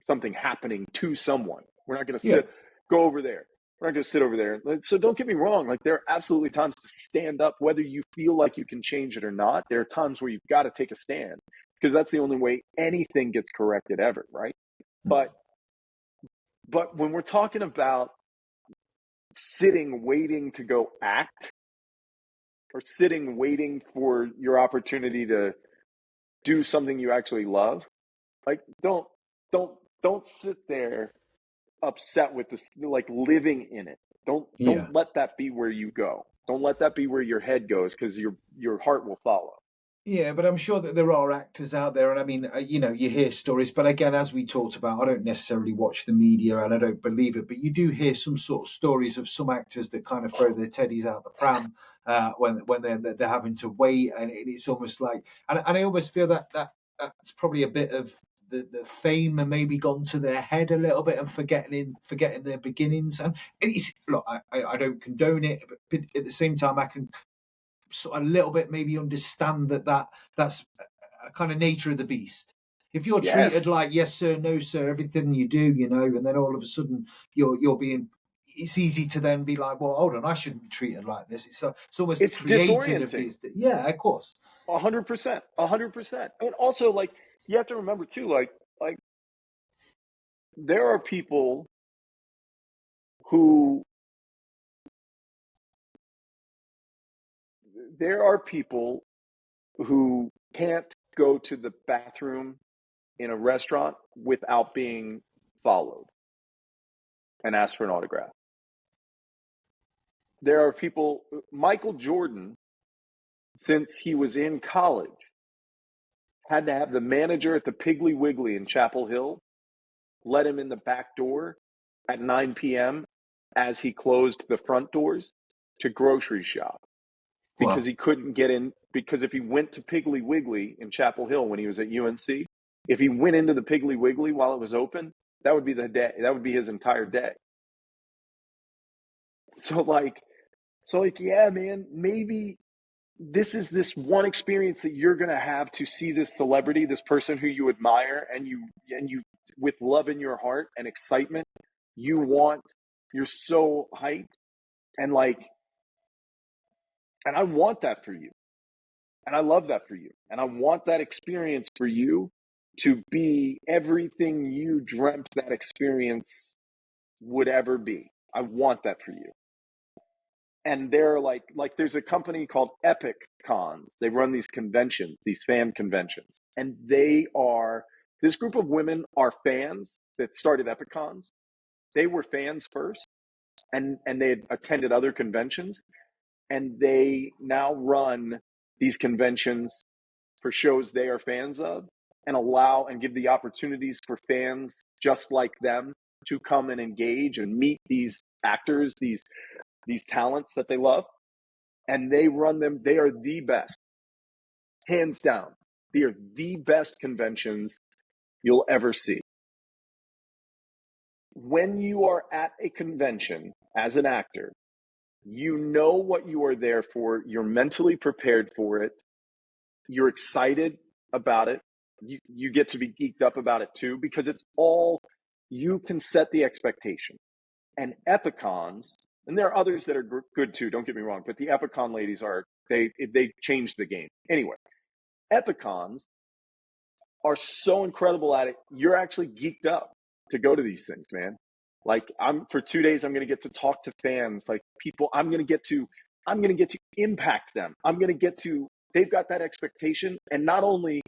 something happening to someone. We're not going to go over there. We're not going to sit over there. So don't get me wrong. Like, there are absolutely times to stand up, whether you feel like you can change it or not. There are times where you've got to take a stand, because that's the only way anything gets corrected ever, right? But when we're talking about sitting, waiting to go act, or sitting, waiting for your opportunity to do something you actually love, like, don't sit there upset with this, like, living in it. Don't let that be where you go. Don't let that be where your head goes, because your heart will follow. Yeah, but I'm sure that there are actors out there, and I mean, you hear stories, but again, as we talked about, I don't necessarily watch the media and I don't believe it, but you do hear some sort of stories of some actors that kind of throw their teddies out the pram when they're having to wait, and it's almost like, and I almost feel that's probably a bit of the fame and maybe gone to their head a little bit, and forgetting their beginnings. And it's, look, I don't condone it, but at the same time, I can sort of a little bit maybe understand that's a kind of nature of the beast. If you're treated like yes sir, no sir, everything you do, and then all of a sudden you're being, it's easy to then be like, well, hold on, I shouldn't be treated like this. It's almost created a beast. Yeah, of course. 100%, 100%. And also, like, you have to remember too, like there are people who can't go to the bathroom in a restaurant without being followed and asked for an autograph. There are people, Michael Jordan, since he was in college, had to have the manager at the Piggly Wiggly in Chapel Hill let him in the back door at 9 p.m. as he closed the front doors to grocery shop, because he couldn't get in. Because if he went to Piggly Wiggly in Chapel Hill when he was at UNC, if he went into the Piggly Wiggly while it was open, that would be the day. That would be his entire day. So yeah, man, maybe this is this one experience that you're going to have to see this celebrity, this person who you admire, and you with love in your heart and excitement, you're so hyped, and I want that for you. And I love that for you. And I want that experience for you to be everything you dreamt that experience would ever be. I want that for you. And they're like there's a company called Epic Cons. They run these conventions, these fan conventions. And this group of women are fans that started Epic Cons. They were fans first, and they had attended other conventions. And they now run these conventions for shows they are fans of, and allow and give the opportunities for fans just like them to come and engage and meet these actors, these talents that they love. And they run them. They are the best, hands down. They are the best conventions you'll ever see. When you are at a convention as an actor, you know what you are there for. You're mentally prepared for it. You're excited about it. You get to be geeked up about it too, because it's all, you can set the expectation. And Epicons, and there are others that are good too, don't get me wrong, but the Epicon ladies they changed the game. Anyway, Epicons are so incredible at it. You're actually geeked up to go to these things, man. Like, for 2 days, I'm going to get to talk to fans, like people. I'm going to get to impact them. They've got that expectation. And not only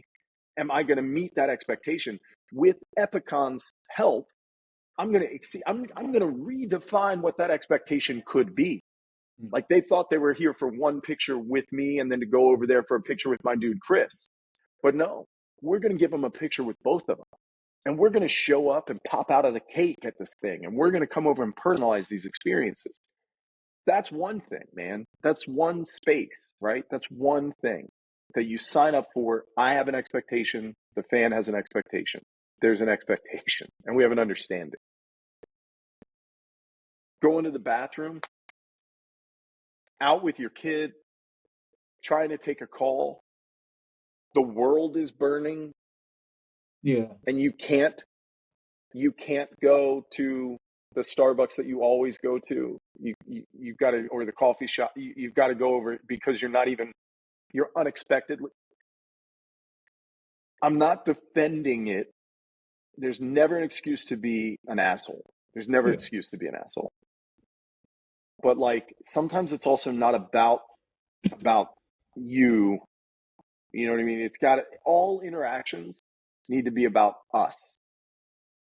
am I going to meet that expectation, with Epicon's help, I'm going to redefine what that expectation could be. Like, they thought they were here for one picture with me and then to go over there for a picture with my dude, Chris. But no, we're going to give them a picture with both of them. And we're going to show up and pop out of the cake at this thing. And we're going to come over and personalize these experiences. That's one thing, man. That's one space, right? That's one thing. that you sign up for. I have an expectation. The fan has an expectation. There's an expectation, and we have an understanding. Going to the bathroom, out with your kid, trying to take a call. The world is burning. Yeah. And you can't go to the Starbucks that you always go to. You've got to, or the coffee shop. You've got to go over because you're unexpectedly. I'm not defending it. There's never an excuse to be an asshole. There's never an excuse to be an asshole. But like sometimes it's also not about you. You know what I mean? It's got all interactions need to be about us.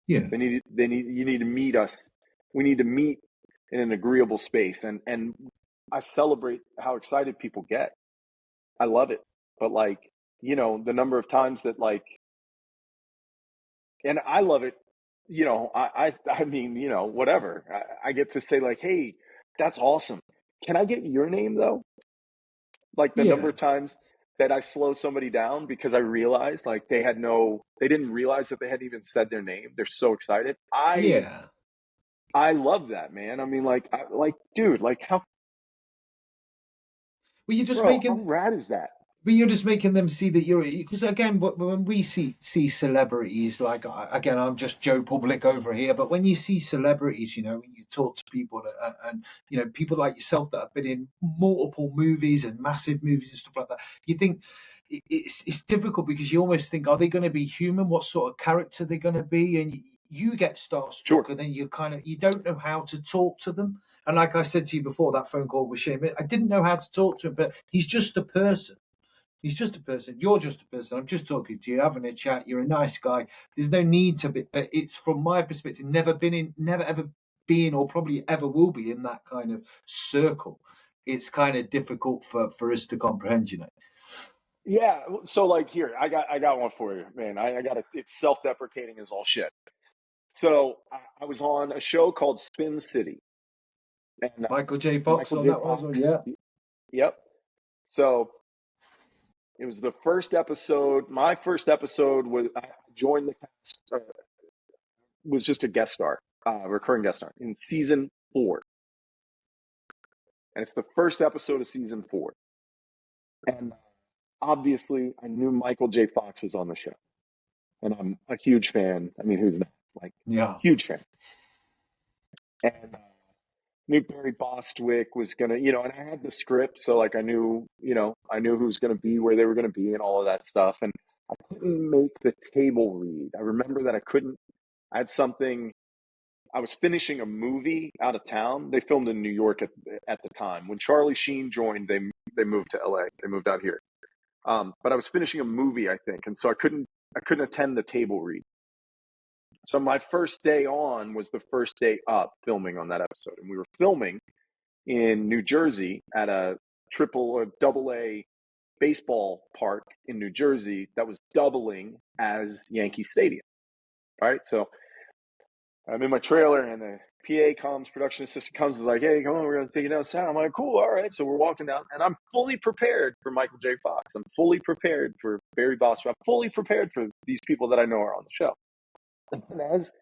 Yeah. You need to meet us. We need to meet in an agreeable space. And I celebrate how excited people get. I love it. But like, you know, the number of times that like, and I love it, you know, I mean, you know, whatever. I get to say like, hey, that's awesome. Can I get your name though? Like the number of times that I slow somebody down because I realized like they didn't realize that they hadn't even said their name. They're so excited. I love that, man. I mean, dude, like how how rad is that? But you're just making them see that you're, because again, when we see celebrities, like again, I'm just Joe Public over here, but when you see celebrities, you know, when you talk to people and you know, people like yourself that have been in multiple movies and massive movies and stuff like that, you think it's difficult because you almost think, are they going to be human? What sort of character they're going to be? And you get starstruck, and then you don't know how to talk to them. And like I said to you before, that phone call with Shane, I didn't know how to talk to him, but he's just a person. He's just a person. You're just a person. I'm just talking to you, having a chat. You're a nice guy. There's no need to be. But it's from my perspective, never ever been, or probably ever will be in that kind of circle. It's kind of difficult for us to comprehend, you know. Yeah. So like here, I got one for you, man. I got it. It's self-deprecating as all shit. So I was on a show called Spin City. And Michael J. Fox on that one as well. Yeah. Yep. So it was the first episode. My first episode was I joined the cast. Was just a guest star, recurring guest star in season 4, and it's the first episode of season 4. And obviously, I knew Michael J. Fox was on the show, and I'm a huge fan. I mean, who's not? Like, huge fan. And knew Barry Bostwick was gonna, you know, and I had the script, so like I knew who's gonna be, where they were gonna be, and all of that stuff. And I couldn't make the table read. I remember that I had something. I was finishing a movie out of town. They filmed in New York at the time. When Charlie Sheen joined, they moved to LA. They moved out here. But I was finishing a movie, I think, and so I couldn't attend the table read. So my first day on was the first day up filming on that episode, and we were filming in New Jersey at a triple or double A baseball park in New Jersey that was doubling as Yankee Stadium. Right, so I'm in my trailer, and the PA comes, production assistant comes, and is like, hey, come on, we're going to take you down south. I'm like, cool, all right. So we're walking down, and I'm fully prepared for Michael J. Fox. I'm fully prepared for Barry Bostwick. I'm fully prepared for these people that I know are on the show. And as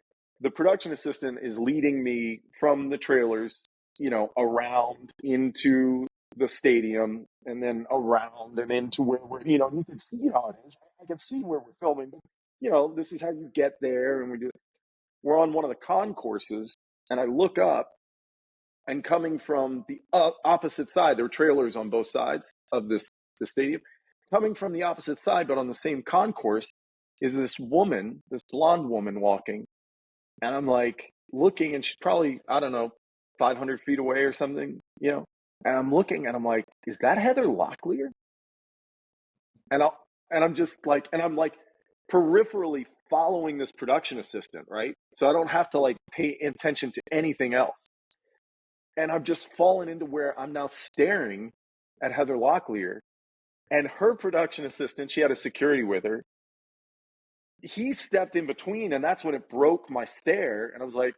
the production assistant is leading me from the trailers, you know, around into the stadium, and then around and into where we're, you know, you can see how it is. I can see where we're filming, but, you know, this is how you get there, and we do it. We're on one of the concourses, and I look up, and coming from the opposite side, there were trailers on both sides of the stadium. Coming from the opposite side, but on the same concourse, is this woman, this blonde woman walking. And I'm like looking, and she's probably, I don't know, 500 feet away or something, you know. And I'm looking, and I'm like, is that Heather Locklear? And I'm just like, and I'm like peripherally following this production assistant, right? So I don't have to like pay attention to anything else. And I'm just fallen into where I'm now staring at Heather Locklear, and her production assistant, she had a security with her. He stepped in between, and that's when it broke my stare. And I was like,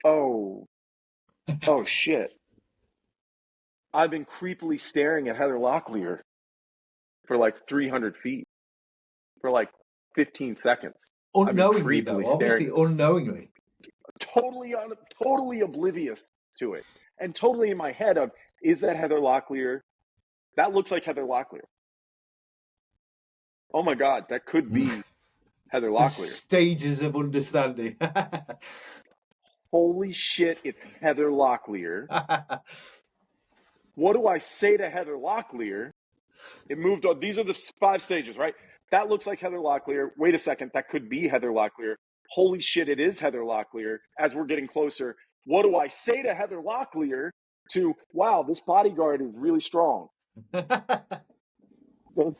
oh shit. I've been creepily staring at Heather Locklear for like 300 feet for like 15 seconds. Unknowingly, creepily though, obviously unknowingly. Totally oblivious to it, and totally in my head of, is that Heather Locklear? That looks like Heather Locklear. Oh my God, that could be Heather The Locklear. stages of understanding. Holy shit, it's Heather Locklear. What do I say to Heather Locklear? It moved on. These are the 5 stages, right? That looks like Heather Locklear. Wait a second, that could be Heather Locklear. Holy shit, it is Heather Locklear. As we're getting closer, what do I say to Heather Locklear? To, wow, this bodyguard is really strong. Those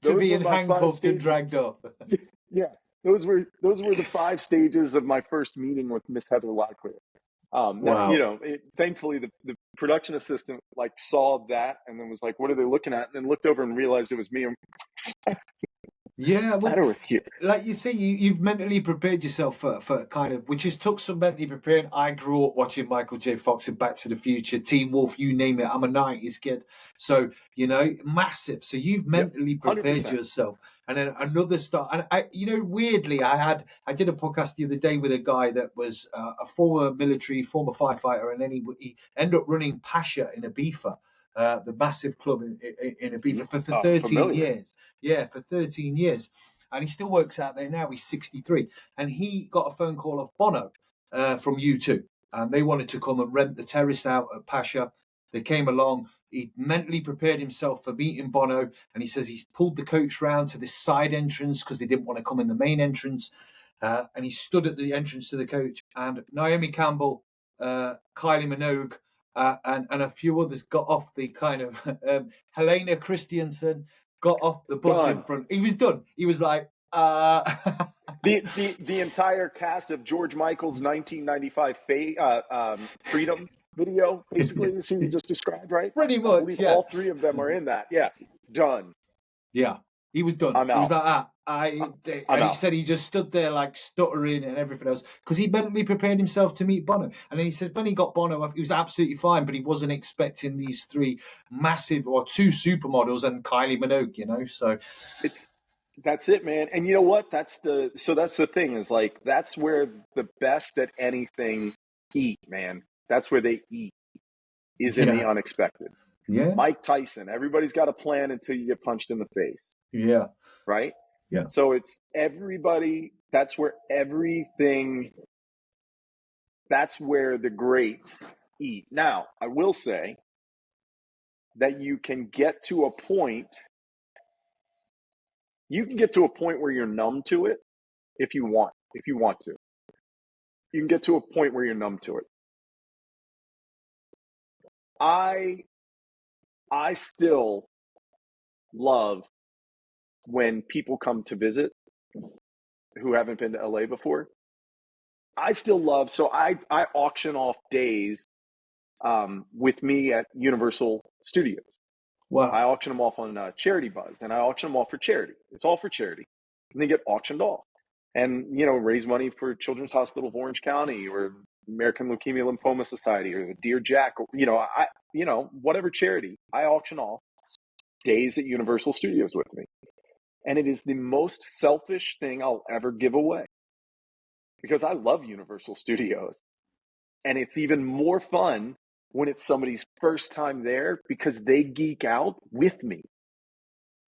being were my 5 handcuffed and stages. dragged up. Yeah, those were the 5 stages of my first meeting with Miss Heather Locklear. Wow. Thankfully the production assistant like saw that and then was like, "What are they looking at?" And then looked over and realized it was me. Yeah, well, Matter with you. like you say, you've mentally prepared yourself for kind of, which has took some mentally preparing. I grew up watching Michael J. Fox and Back to the Future, Teen Wolf, you name it. I'm a 90s kid. So, massive. So you've mentally prepared 100%. yourself. And then another start. And weirdly, I did a podcast the other day with a guy that was a former military, former firefighter, and then he ended up running Pasha in Ibiza. The massive club in Ibiza for 13 Familiar. years. Yeah, for 13 years. And he still works out there now. He's 63. And he got a phone call of Bono from U2. And they wanted to come and rent the terrace out at Pasha. They came along. He mentally prepared himself for meeting Bono. And he says he's pulled the coach round to this side entrance because they didn't want to come in the main entrance. And he stood at the entrance to the coach. And Naomi Campbell, Kylie Minogue, and a few others got off the kind of Helena Christensen got off the bus in front. He was done. He was like, the entire cast of George Michael's 1995 Freedom video, basically, is who you just described, right? Pretty much, I believe all 3 of them are in that. Yeah, done. Yeah, he was done. I'm He was out. like that. And he out. said he just stood there like stuttering and everything else because he mentally prepared himself to meet Bono. And then he said when he got Bono, he was absolutely fine, but he wasn't expecting these 3 massive or 2 supermodels and Kylie Minogue, So that's it, man. And you know what? That's the thing is like, that's where the best at anything eat, man. That's where they eat, is in the unexpected. Yeah. Mike Tyson, everybody's got a plan until you get punched in the face. Yeah. Right? Yeah. So it's everybody, that's where everything, that's where the greats eat. Now, I will say that you can get to a point where you're numb to it if you want to. You can get to a point where you're numb to it. I still love when people come to visit who haven't been to LA before. I still love, so I auction off days with me at Universal Studios. Wow. I auction them off on Charity Buzz, and I auction them off for charity. It's all for charity. And they get auctioned off. And, raise money for Children's Hospital of Orange County or American Leukemia Lymphoma Society or Dear Jack, or, whatever charity, I auction off days at Universal Studios with me. And it is the most selfish thing I'll ever give away because I love Universal Studios. And it's even more fun when it's somebody's first time there because they geek out with me.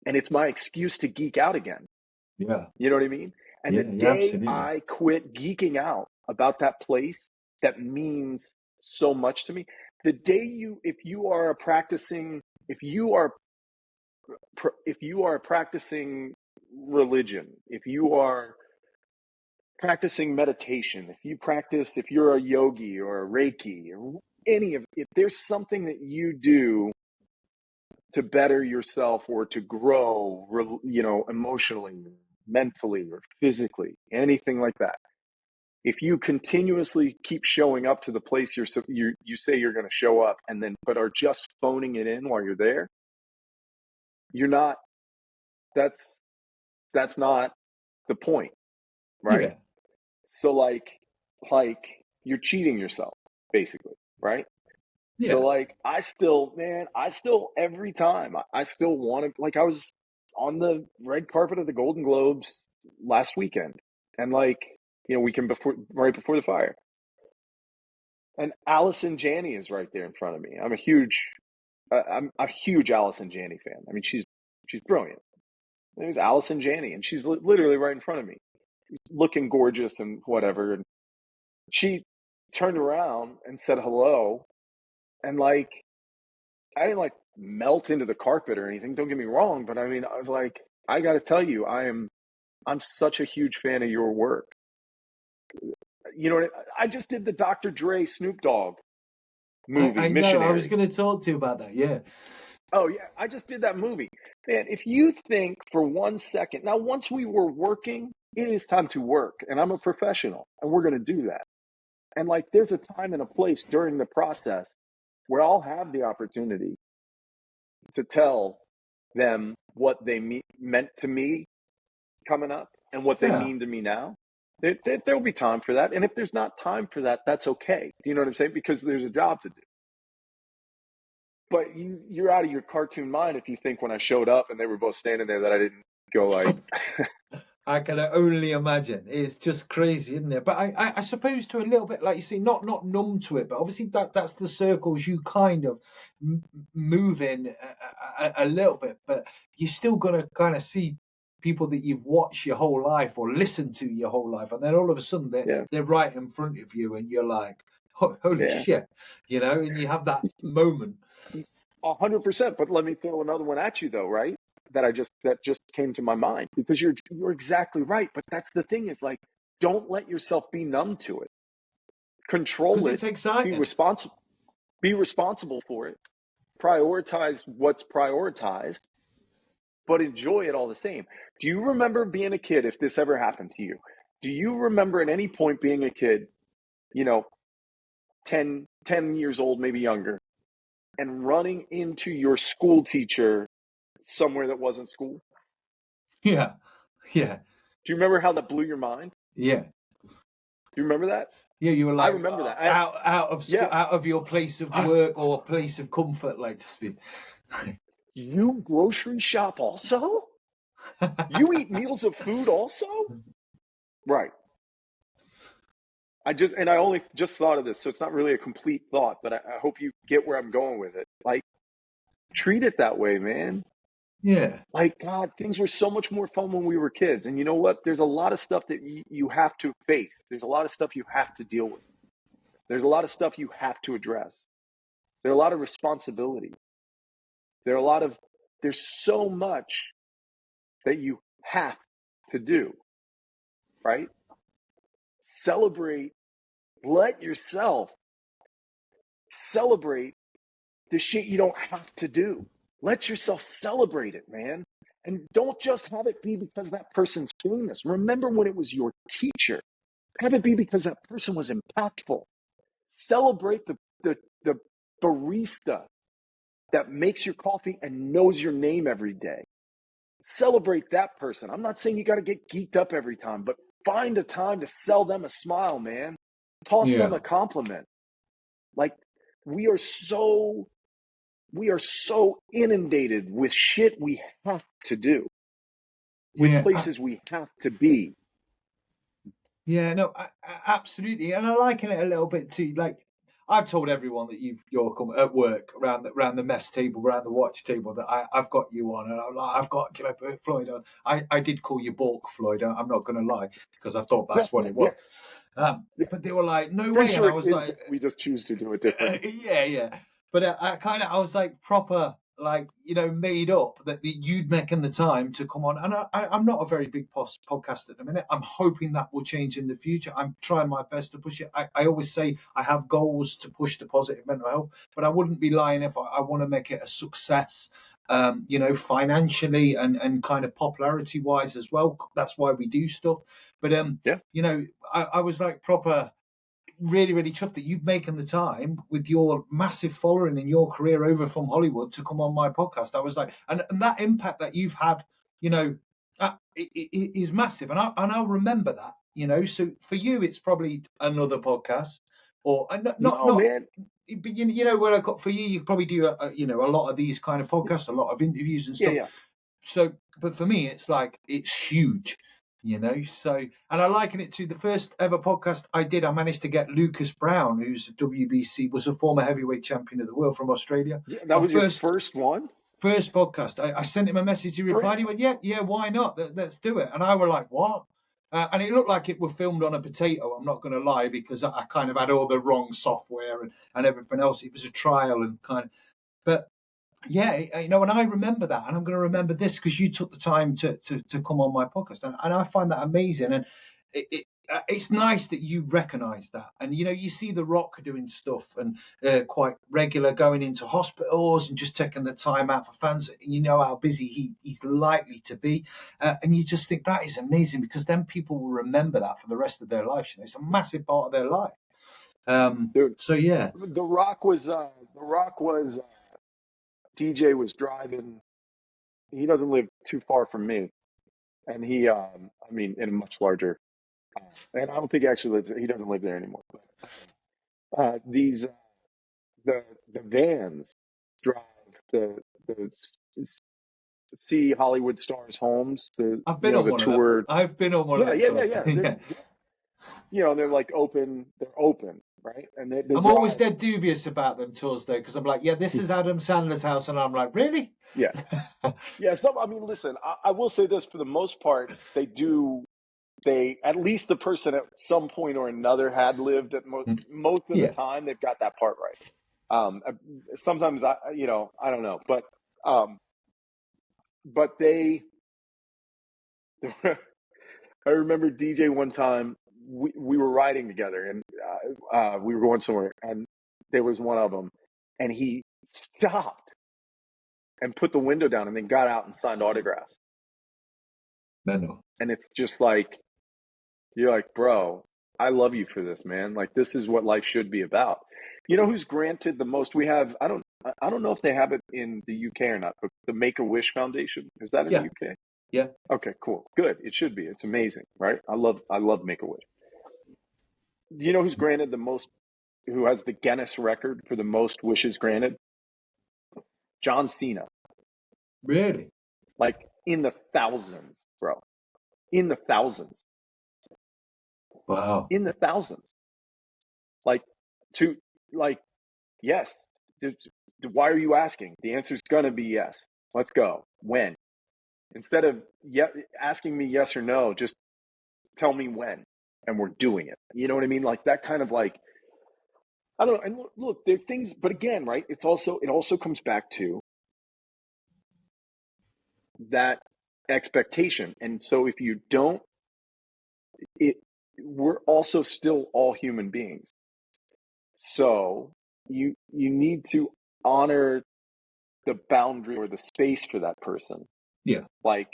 And it's my excuse to geek out again. Yeah. You know what I mean? And the day I quit geeking out about that place that means so much to me, the day if you are practicing religion, if you are practicing meditation, if you're a yogi or a Reiki or if there's something that you do to better yourself or to grow, emotionally, mentally, or physically, anything like that, if you continuously keep showing up to the place you say you're going to show up but are just phoning it in while you're there, you're not, that's not the point, right? Yeah. So like you're cheating yourself, basically, right? Yeah. So like, I still every time I still want to, like, I was on the red carpet of the Golden Globes last weekend, and like, right before the fire, and Allison Janney is right there in front of me. I'm a huge Allison Janney fan. I mean, she's brilliant. There's Allison Janney, and she's literally right in front of me, looking gorgeous and whatever. And she turned around and said hello, and like, I didn't like melt into the carpet or anything. Don't get me wrong, but I mean, I was like, I got to tell you, I'm such a huge fan of your work. You know, I just did the Dr. Dre Snoop Dogg movie, I know. Missionary. I was going to talk to you about that. Yeah. Oh yeah, I just did that movie. Man, if you think for 1 second, now once we were working, it is time to work, and I'm a professional, and we're going to do that. And like, there's a time and a place during the process where I'll have the opportunity to tell them what they meant to me coming up and what they mean to me now. There'll be time for that. And if there's not time for that, that's okay. Do you know what I'm saying? Because there's a job to do. But you're out of your cartoon mind if you think when I showed up and they were both standing there that I didn't go like... I can only imagine. It's just crazy, isn't it? But I suppose to a little bit, like you say, not numb to it, but obviously that's the circles you kind of move in a little bit. But you're still going to kind of see people that you've watched your whole life or listened to your whole life, and then all of a sudden they're right in front of you, and you're like, holy shit, you know, and you have that moment. 100%. But let me throw another one at you, though, right? That just came to my mind, because you're exactly right. But that's the thing, is like, don't let yourself be numb to it. Control it. It's exciting. Be responsible for it. Prioritize what's prioritized, but enjoy it all the same. Do you remember being a kid, if this ever happened to you? Do you remember at any point being a kid, 10 years old, maybe younger, and running into your school teacher somewhere that wasn't school? Yeah. Do you remember how that blew your mind? Yeah. Do you remember that? Yeah, you were like, I remember that. Out of school, out of your place of work or place of comfort, like to speak. You grocery shop also? You eat meals of food also? Right. I only just thought of this, so it's not really a complete thought, but I hope you get where I'm going with it. Like, treat it that way, man. Yeah. Like, God, things were so much more fun when we were kids. And you know what? There's a lot of stuff that you have to face. There's a lot of stuff you have to deal with. There's a lot of stuff you have to address. There are a lot of responsibilities. There's so much that you have to do, right? Let yourself celebrate the shit you don't have to do. Let yourself celebrate it, man. And don't just have it be because that person's famous. Remember when it was your teacher. Have it be because that person was impactful. Celebrate the barista that makes your coffee and knows your name every day. Celebrate that person. I'm not saying you got to get geeked up every time, but find a time to sell them a smile, man. Toss them a compliment. Like, we are so inundated with shit we have to do, with places we have to be. Yeah, no, absolutely. And I liken it a little bit too. Like, I've told everyone that you're coming at work around the mess table, around the watch table, that I've got you on, and I've got Bourke Floyd on. I did call you Bourke Floyd. I'm not going to lie, because I thought that's what it was. But they were like, no way. And I was like, we just choose to do it differently. Yeah. But I was like proper, like, made up that you'd making the time to come on. And I'm not a very big podcast at the minute. I'm hoping that will change in the future. I'm trying my best to push it. I always say I have goals to push the positive mental health, but I wouldn't be lying if I want to make it a success, financially and kind of popularity wise as well. That's why we do stuff. But, I was like proper, really, really chuffed that you've making the time with your massive following in your career over from Hollywood to come on my podcast. I was like, and that impact that you've had, is massive. And I'll remember that, so for you, it's probably another podcast or not, man. but you know what I got for you. You probably do a lot of these kind of podcasts, a lot of interviews and stuff. Yeah. So, but for me, it's huge, So, and I liken it to the first ever podcast I did. I managed to get Lucas Brown, who's a WBC, was a former heavyweight champion of the world from Australia. Yeah, that was your first one? First podcast. I sent him a message. He replied. He went, yeah, why not? Let's do it. And I were like, what? And it looked like it was filmed on a potato. I'm not going to lie, because I kind of had all the wrong software and everything else. It was a trial and kind of, but yeah, and I remember that, and I'm going to remember this because you took the time to come on my podcast, and I find that amazing. And it's nice that you recognise that, and you see The Rock doing stuff and quite regular, going into hospitals and just taking the time out for fans. And you know how busy he's likely to be, and you just think that is amazing, because then people will remember that for the rest of their lives. It's a massive part of their life. Dude, so yeah, The Rock was DJ was driving. He doesn't live too far from me, and he, I mean, in a much larger, and I don't think he actually lives. He doesn't live there anymore. But the vans drive the see Hollywood stars' homes. I've been on the one tour. of them. I've been on one of them. Yeah. They're like open. They're open, right? And they I'm always dead dubious about them tours, though, because I'm like, yeah, this is Adam Sandler's house, and I'm like, really? Yeah. Yeah. I mean, listen, I will say this: for the most part, they at least the person at some point or another had lived at most of the time. They've got that part right. Sometimes I don't know, but they. I remember DJ one time. We were riding together, and we were going somewhere, and there was one of them, and he stopped and put the window down, and then got out and signed autographs. No. And it's just like, you're like, bro, I love you for this, man. Like, this is what life should be about. You know who's granted the most? We have, I don't know if they have it in the UK or not, but the Make-A-Wish Foundation, is that in the UK? Yeah. Okay, cool. Good. It should be. It's amazing, right? I love Make-A-Wish. You know who's granted the most, who has the Guinness record for the most wishes granted? John Cena. Really? Like, in the thousands, bro. In the thousands. Wow. In the thousands. Yes. Why are you asking? The answer is going to be yes. Let's go. When? Instead of asking me yes or no, just tell me when, and we're doing it. You know what I mean? Like, that kind of, like, I don't know. And look, there are things, but again, right? It also comes back to that expectation. And so if you don't, we're also still all human beings. So you need to honor the boundary or the space for that person. Yeah. Like,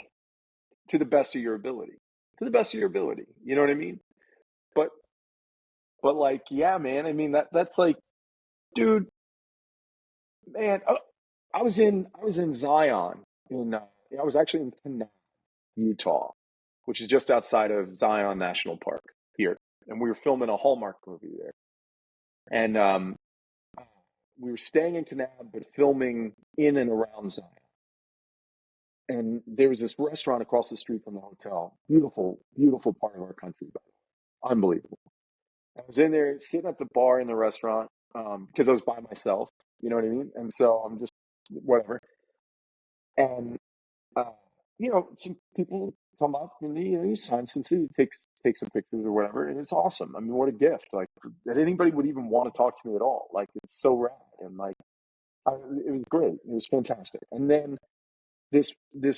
to the best of your ability. To the best of your ability. You know what I mean? But like, yeah, man, I mean, that's like, dude, man, I was in Zion I was actually in Canal, Utah, which is just outside of Zion National Park here. And we were filming a Hallmark movie there. And we were staying in Kanab, but filming in and around Zion. And there was this restaurant across the street from the hotel. Beautiful, beautiful part of our country, by the way. Unbelievable. I was in there sitting at the bar in the restaurant because I was by myself. You know what I mean? And so I'm just whatever. And some people come up and you sign some food, take some pictures or whatever, and it's awesome. I mean, what a gift! Like, that anybody would even want to talk to me at all. Like, it's so rad, and like, it was great. It was fantastic. And then this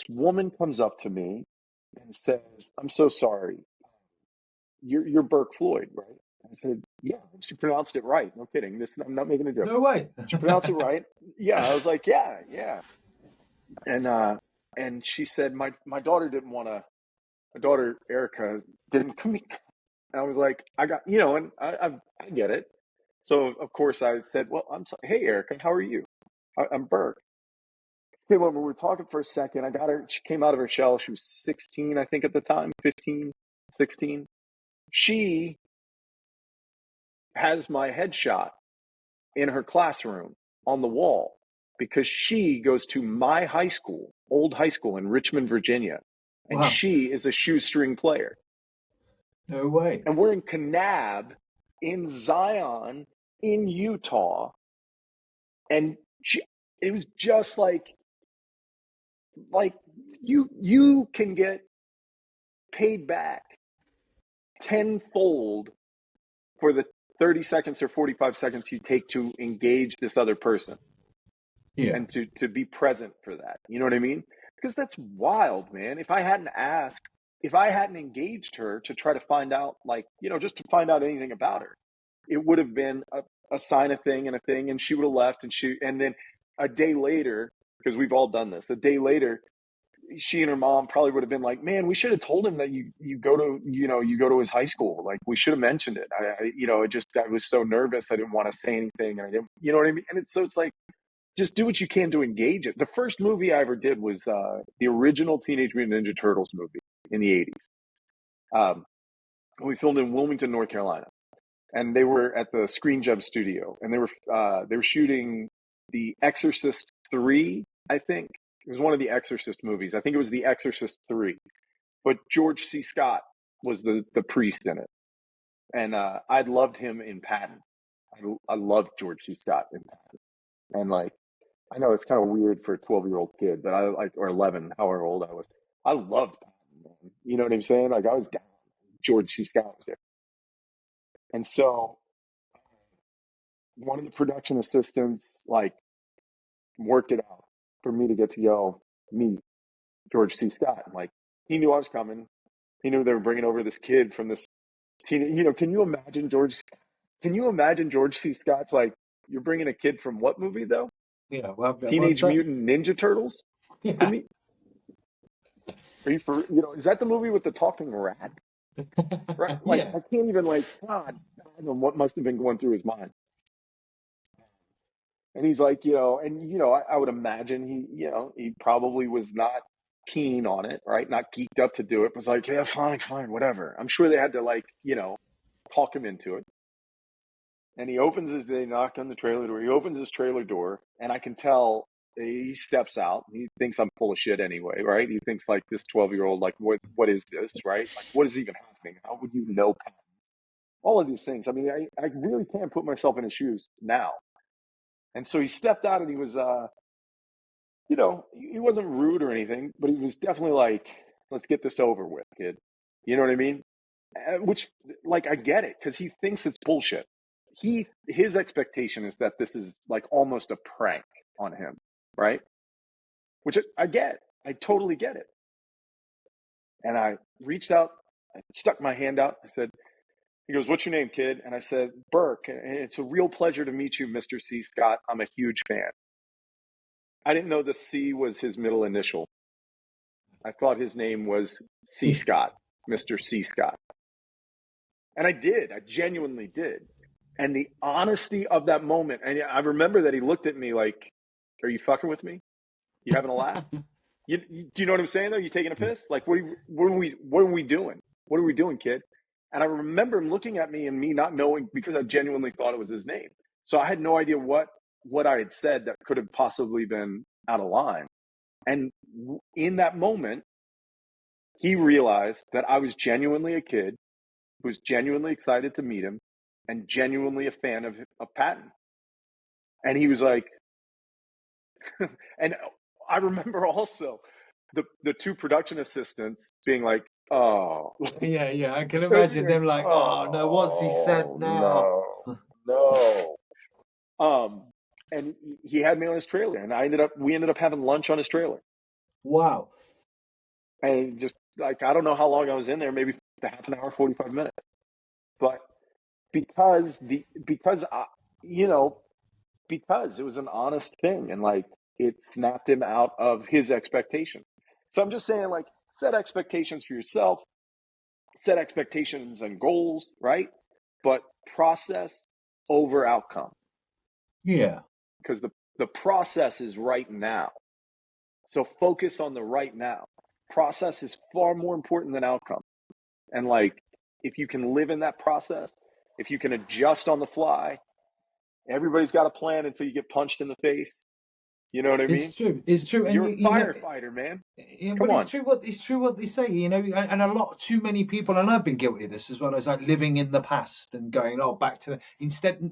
woman comes up to me and says, "I'm so sorry. You're Bourke Floyd, right?" I said, "Yeah." She pronounced it right. No kidding. I'm not making a joke. No way. She pronounced it right. Yeah. I was like, yeah. And she said, my daughter didn't want to. My daughter Erica didn't come. And I was like, I got, and I get it. So of course I said, well, I'm sorry. Hey Erica, how are you? I'm Bourke. Okay, when we were talking for a second, I got her. She came out of her shell. She was 16, I think, at the time, 15, 16. She has my headshot in her classroom on the wall because she goes to my high school, old high school in Richmond, Virginia, and Wow. she is a shoestring player. No way. And we're in Kanab, in Zion, in Utah, and it was just like you can get paid back tenfold for the 30 seconds or 45 seconds you take to engage this other person. Yeah. And to be present for that. You know what I mean? Because that's wild, man. If I hadn't engaged her to try to find out, like, you know, just to find out anything about her, it would have been a sign of thing, and she would have left, and then a day later, because we've all done this, a day later, she and her mom probably would have been like, man, we should have told him that you go to his high school. Like, we should have mentioned it. I was so nervous. I didn't want to say anything. And I didn't, you know what I mean? And it's like, just do what you can to engage it. The first movie I ever did was the original Teenage Mutant Ninja Turtles movie in the 80s. We filmed in Wilmington, North Carolina. And they were at the Screen Jub studio. And they were shooting The Exorcist 3, I think. It was one of the Exorcist movies. I think it was The Exorcist 3. But George C. Scott was the priest in it. And I loved him in Patton. I loved George C. Scott in Patton. And like, I know it's kind of weird for a 12-year-old kid, but or 11, however old I was. I loved Patton, man. You know what I'm saying? Like, I was down. George C. Scott was there. And so one of the production assistants, like, worked it out for me to get to go meet George C. Scott. And, like, he knew I was coming. He knew they were bringing over this kid from this teen. You know, can you imagine George C. Scott's like, you're bringing a kid from what movie, though? Yeah. Well, Teenage Mutant Ninja Turtles? Yeah. Are you for, is that the movie with the talking rat? Right? Like, Yeah. I can't even, like, God, I don't know what must have been going through his mind. And he's like, I would imagine he probably was not keen on it, right? Not geeked up to do it, but was like, yeah, fine, whatever. I'm sure they had to, like, talk him into it. And they knock on the trailer door. He opens his trailer door, and I can tell he steps out. He thinks I'm full of shit anyway, right? He thinks, like, this 12-year-old, like, what is this, right? Like, what is even happening? How would you know Patton? All of these things. I mean, I really can't put myself in his shoes now. And so he stepped out, and he was, he wasn't rude or anything, but he was definitely like, let's get this over with, kid. You know what I mean? Which, like, I get it, because he thinks it's bullshit. His expectation is that this is, like, almost a prank on him, right? Which I get. I totally get it. And I reached out, I stuck my hand out. He goes, what's your name, kid? And I said, Bourke. And it's a real pleasure to meet you, Mr. C. Scott. I'm a huge fan. I didn't know the C was his middle initial. I thought his name was C. Scott, Mr. C. Scott. And I did. I genuinely did. And the honesty of that moment, and I remember that he looked at me like, are you fucking with me? You having a laugh? Do you know what I'm saying, though? You taking a piss? Like, what are we doing? What are we doing, kid? And I remember him looking at me and me not knowing, because I genuinely thought it was his name. So I had no idea what I had said that could have possibly been out of line. And in that moment, he realized that I was genuinely a kid who was genuinely excited to meet him and genuinely a fan of Patton. And he was like, and I remember also the two production assistants being like, oh. Yeah, I can imagine them like, oh no, what's he said now? No. And he had me on his trailer, and we ended up having lunch on his trailer. Wow. And just, like, I don't know how long I was in there, maybe half an hour, 45 minutes. But because it was an honest thing, and, like, it snapped him out of his expectation. So I'm just saying, like, set expectations for yourself, set expectations and goals, right? But process over outcome. Yeah. Because the process is right now. So focus on the right now. Process is far more important than outcome. And, like, if you can live in that process, if you can adjust on the fly, Everybody's got a plan until you get punched in the face. You know what I mean? It's true. It's true. And You're a you know, firefighter, man. yeah, Come but on. it's true what they say, you know, and a lot too many people, and I've been guilty of this as well, as like living in the past and going, oh, back to instead.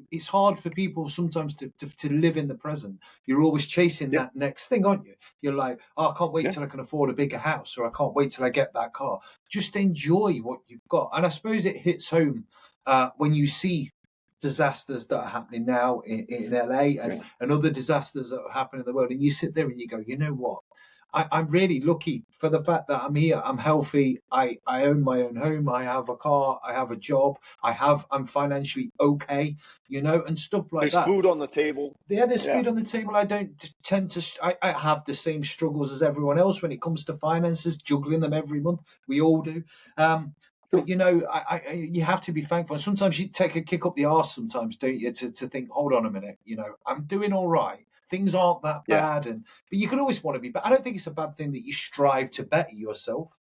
It's hard for people sometimes to live in the present. You're always chasing Yeah. that next thing, aren't you? You're like, oh, I can't wait Yeah. till I can afford a bigger house, or I can't wait till I get that car. Just enjoy what you've got, and I suppose it hits home when you see disasters that are happening now in LA and other disasters that are happening in the world, and you sit there and you go, you know what? I'm really lucky for the fact that I'm here. I'm healthy. I own my own home. I have a car. I have a job. I'm financially okay, you know, and stuff like There's that. food on the table. Yeah, there's Yeah. food on the table. I don't tend to. I have the same struggles as everyone else when it comes to finances, juggling them every month. We all do. But you know, you have to be thankful. And sometimes you take a kick up the arse. Sometimes, don't you? To think, hold on a minute. You know, I'm doing all right. Things aren't that Yeah. bad, but you can always want to be better. I don't think it's a bad thing that you strive to better yourself.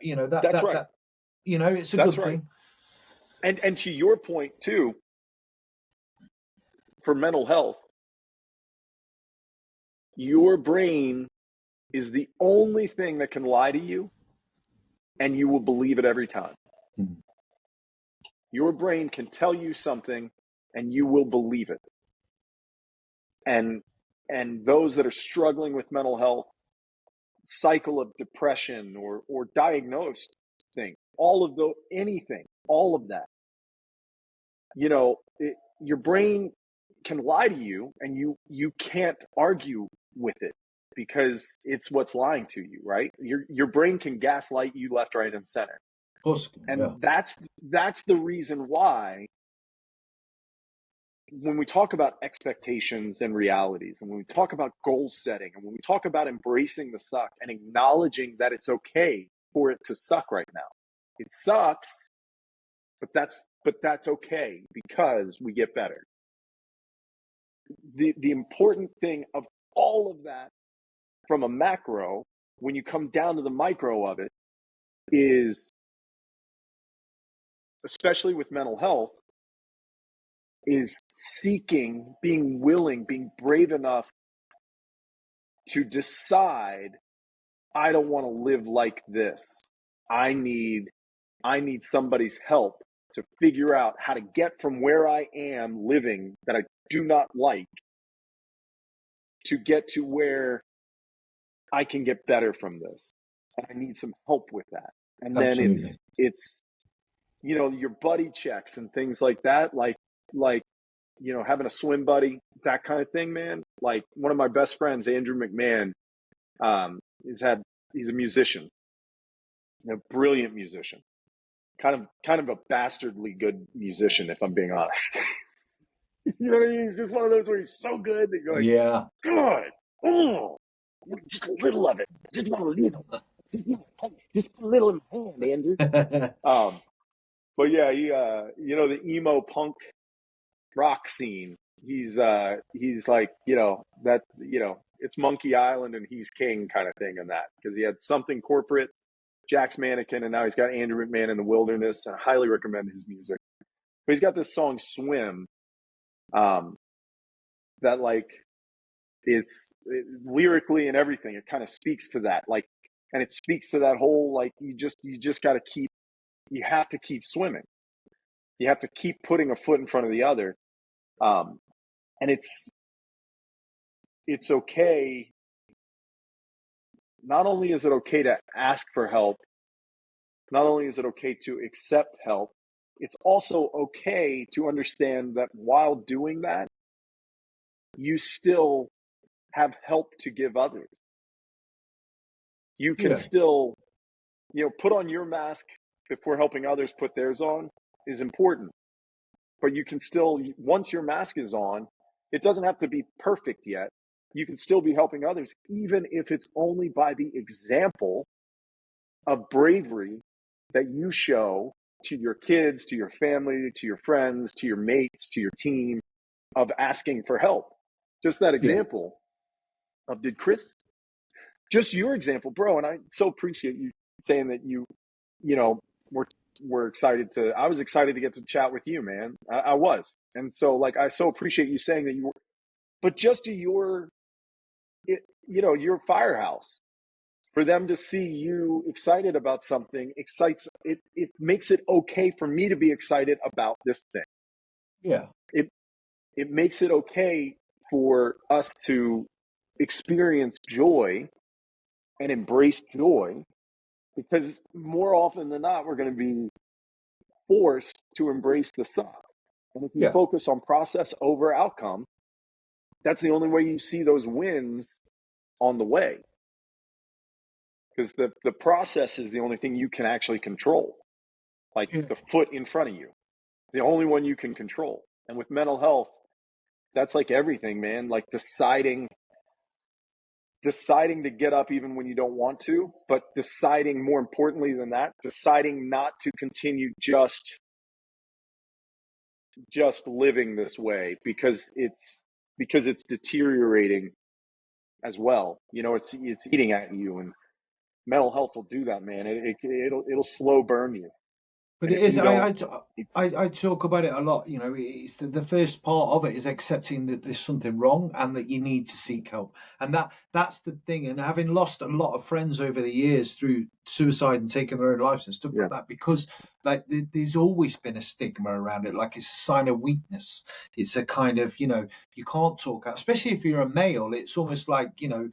You know That's right. you know, it's a That's good right. thing. And to your point too, for mental health, your brain is the only thing that can lie to you, and you will believe it every time. Mm. Your brain can tell you something, and you will believe it. And those that are struggling with mental health, cycle of depression or diagnosed thing, all of anything, all of that, you know, your brain can lie to you, and you can't argue with it because it's what's lying to you, right? Your brain can gaslight you left, right, and center. Of course, yeah. And that's the reason why when we talk about expectations and realities, and when we talk about goal setting, and when we talk about embracing the suck and acknowledging that it's okay for it to suck right now, it sucks, but that's okay because we get better. The important thing of all of that from a macro, when you come down to the micro of it, is, especially with mental health, is seeking, being willing, being brave enough to decide, I don't want to live like this. I need somebody's help to figure out how to get from where I am living that I do not like to get to where I can get better from this. And I need some help with that. And then Absolutely. it's you know, your buddy checks and things like that, like you know, having a swim buddy, that kind of thing, man. Like one of my best friends, Andrew McMahon, he's a musician, a brilliant musician, kind of a bastardly good musician, if I'm being honest. You know what I mean? He's just one of those where he's so good that you're like, Yeah. good, oh, just a little of it, just want a little, just put a little in my hand, Andrew. But yeah, he, you know, the emo punk rock scene. He's like, you know, that, you know, it's Monkey Island and he's king kind of thing in that, because he had something corporate, Jack's Mannequin, and now he's got Andrew McMahon in the Wilderness, and I highly recommend his music. But he's got this song Swim, that like lyrically and everything, it kind of speaks to that, like, and it speaks to that whole, like, you just got to you have to keep swimming. You have to keep putting a foot in front of the other. And it's okay. Not only is it okay to ask for help, not only is it okay to accept help, it's also okay to understand that while doing that, you still have help to give others. You can still, you know, put on your mask before helping others put theirs on is important. But you can still, once your mask is on, it doesn't have to be perfect yet. You can still be helping others, even if it's only by the example of bravery that you show to your kids, to your family, to your friends, to your mates, to your team, of asking for help. Just that example of, did Chris, just your example, bro. And I so appreciate you saying that you know, we're excited to. I was excited to get to chat with you, man. I was, and so like I so appreciate you saying that you were, but just to your, your firehouse. For them to see you excited about something excites it. It makes it okay for me to be excited about this thing. Yeah. It makes it okay for us to experience joy and embrace joy, because more often than not, we're going to be forced to embrace the suck. And if you Yeah. focus on process over outcome, that's the only way you see those wins on the way. Because the process is the only thing you can actually control. Like the foot in front of you, the only one you can control. And with mental health, that's like everything, man. Like deciding to get up even when you don't want to, but deciding, more importantly than that, deciding not to continue just living this way because it's deteriorating as well. It's eating at you, and mental health will do that, man. It'll slow burn you. But And it if is. you don't, I talk about it a lot. It's the first part of it is accepting that there's something wrong and that you need to seek help. And that's the thing. And having lost a lot of friends over the years through suicide and taking their own lives and stuff like that, because like there's always been a stigma around it. Like it's a sign of weakness. It's a kind of you can't talk out, especially if you're a male. It's almost like you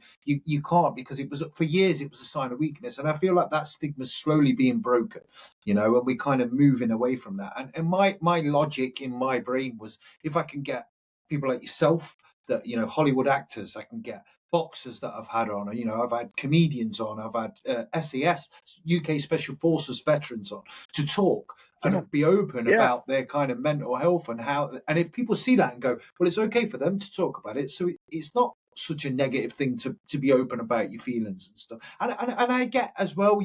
can't, because it was for years it was a sign of weakness. And I feel like that stigma's slowly being broken. And we kind of moving away from that. And my logic in my brain was, if I can get people like yourself, that Hollywood actors, I can get boxers that I've had on, I've had comedians on, I've had SES, UK Special Forces veterans on, to talk and be open about their kind of mental health and how. And if people see that and go, well, it's okay for them to talk about it, so it's not such a negative thing to be open about your feelings and stuff. And I get as well,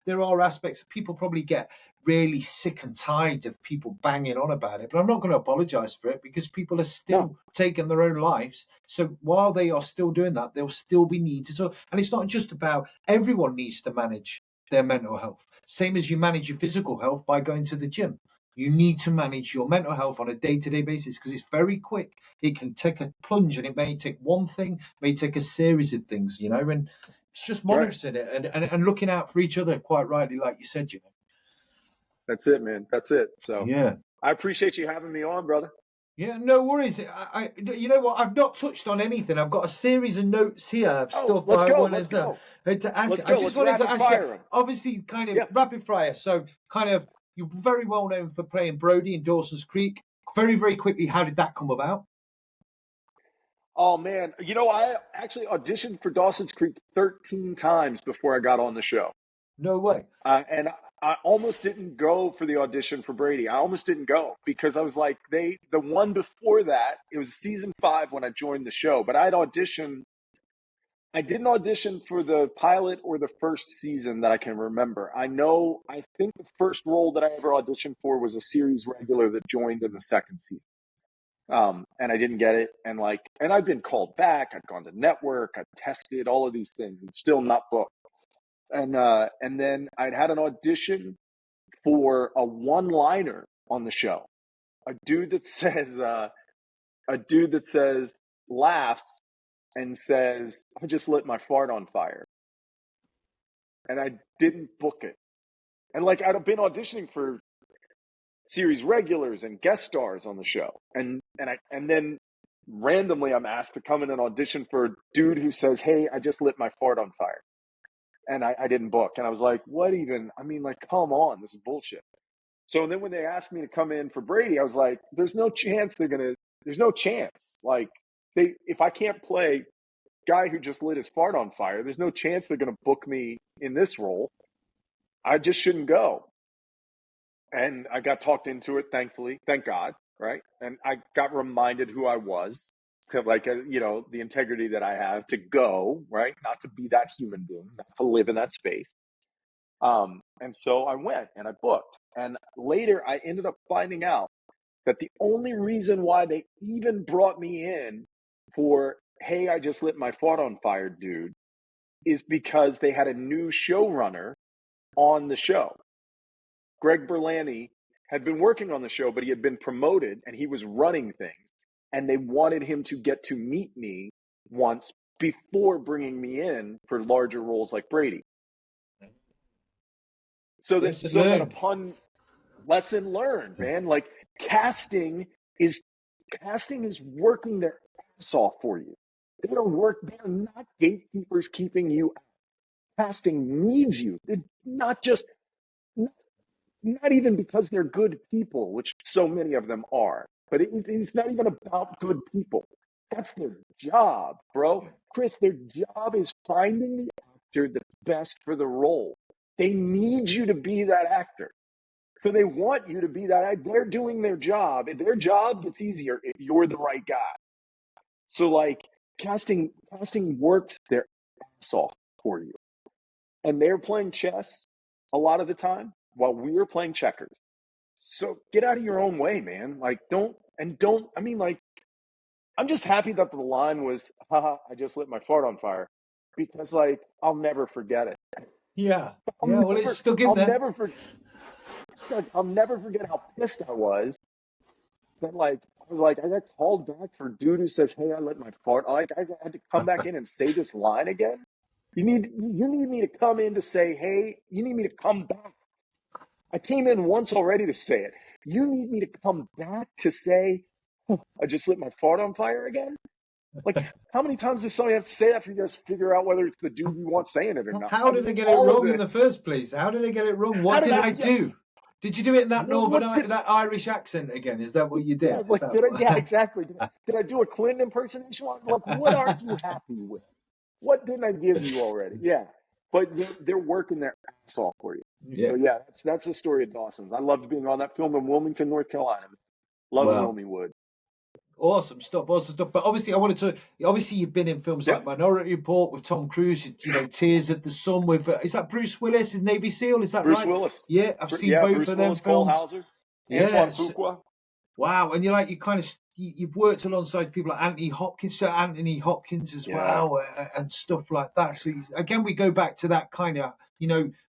there are aspects that people probably get really sick and tired of people banging on about it, but I'm not going to apologize for it, because people are still taking their own lives. So while they are still doing that, there'll still be need to talk. And it's not just about, everyone needs to manage their mental health, same as you manage your physical health by going to the gym. You need to manage your mental health on a day-to-day basis, because it's very quick. It can take a plunge, and it may take one thing, may take a series of things, and it's just monitoring it and looking out for each other, quite rightly, like you said, That's it, man. That's it. So yeah. I appreciate you having me on, brother. Yeah, no worries. You know what? I've not touched on anything. I've got a series of notes here of stuff Let's I go. wanted Let's go. to ask. Let's I go. just Let's wanted to rapid ask you, fire 'em. obviously, kind of rapid fire. So, kind of, you're very well known for playing Brody in Dawson's Creek. Very, very quickly, how did that come about? Oh man, I actually auditioned for Dawson's Creek 13 times before I got on the show. No way. And I almost didn't go for the audition for Brady. I almost didn't go, because I was like, the one before that, it was season 5 when I joined the show, but I didn't audition for the pilot or the first season that I can remember. I think the first role that I ever auditioned for was a series regular that joined in the second season. And I didn't get it. And I've been called back. I've gone to network. I've tested all of these things and still not booked. And then I'd had an audition for a one-liner on the show. A dude that says, laughs and says, "I just lit my fart on fire." And I didn't book it. And I'd been auditioning for series regulars and guest stars on the show. And then randomly I'm asked to come in and audition for a dude who says, "Hey, I just lit my fart on fire." And I didn't book. And I was like, what even? I mean, come on, this is bullshit. So then when they asked me to come in for Brady, I was like, there's no chance there's no chance. If I can't play guy who just lit his fart on fire, there's no chance they're going to book me in this role. I just shouldn't go. And I got talked into it, thankfully, thank God, right? And I got reminded who I was, the integrity that I have to go, right? Not to be that human being, not to live in that space. And so I went and I booked. And later I ended up finding out that the only reason why they even brought me in for, "Hey, I just lit my fart on fire, dude," is because they had a new showrunner on the show. Greg Berlanti had been working on the show, but he had been promoted and he was running things. And they wanted him to get to meet me once before bringing me in for larger roles like Brady. So that upon lesson learned, man, like casting is working their ass off for you. They are not gatekeepers keeping you out. Casting needs you. Not even because they're good people, which so many of them are, but it's not even about good people. That's their job, bro. Chris, their job is finding the actor that's best for the role. They need you to be that actor. So they want you to be that actor. They're doing their job. Their job gets easier if you're the right guy. So like casting works their ass off for you. And they're playing chess a lot of the time while we're playing checkers. So get out of your own way, man. Like I'm just happy that the line was, haha, I just lit my fart on fire. Because like I'll never forget it. Yeah. Well, it's stuck in there. I'll never forget how pissed I was. That like I got called back for dude who says, "Hey, I lit my fart." Like I had to come back in and say this line again. You need me to come in to say, "Hey," you need me to come back. I came in once already to say it. You need me to come back to say, "I just lit my fart on fire again." Like, how many times does somebody have to say that for you guys to figure out whether it's the dude you want saying it or not? How did they get it wrong in the first place? How did they get it wrong? What did I do? Did you do it in that that Irish accent again? Is that what you did? Yeah, exactly. Did I do a Clinton impersonation? Like, what aren't you happy with? What didn't I give you already? Yeah, but they're working their ass off for you. Yeah. So yeah, that's the story of Dawson's. I loved being on that film in Wilmington, North Carolina. Love Wilmy Wood. Awesome stuff. But obviously, obviously, you've been in films like Minority Report with Tom Cruise. Tears of the Sun with is that Bruce Willis, is Navy SEAL? Is that Bruce right? Willis. Yeah, I've seen both Bruce of them Willis, films. Cole Hauser, Antoine Fuqua. Wow, and you've worked alongside people like Anthony Hopkins as well, and stuff like that. So again, we go back to that kind of,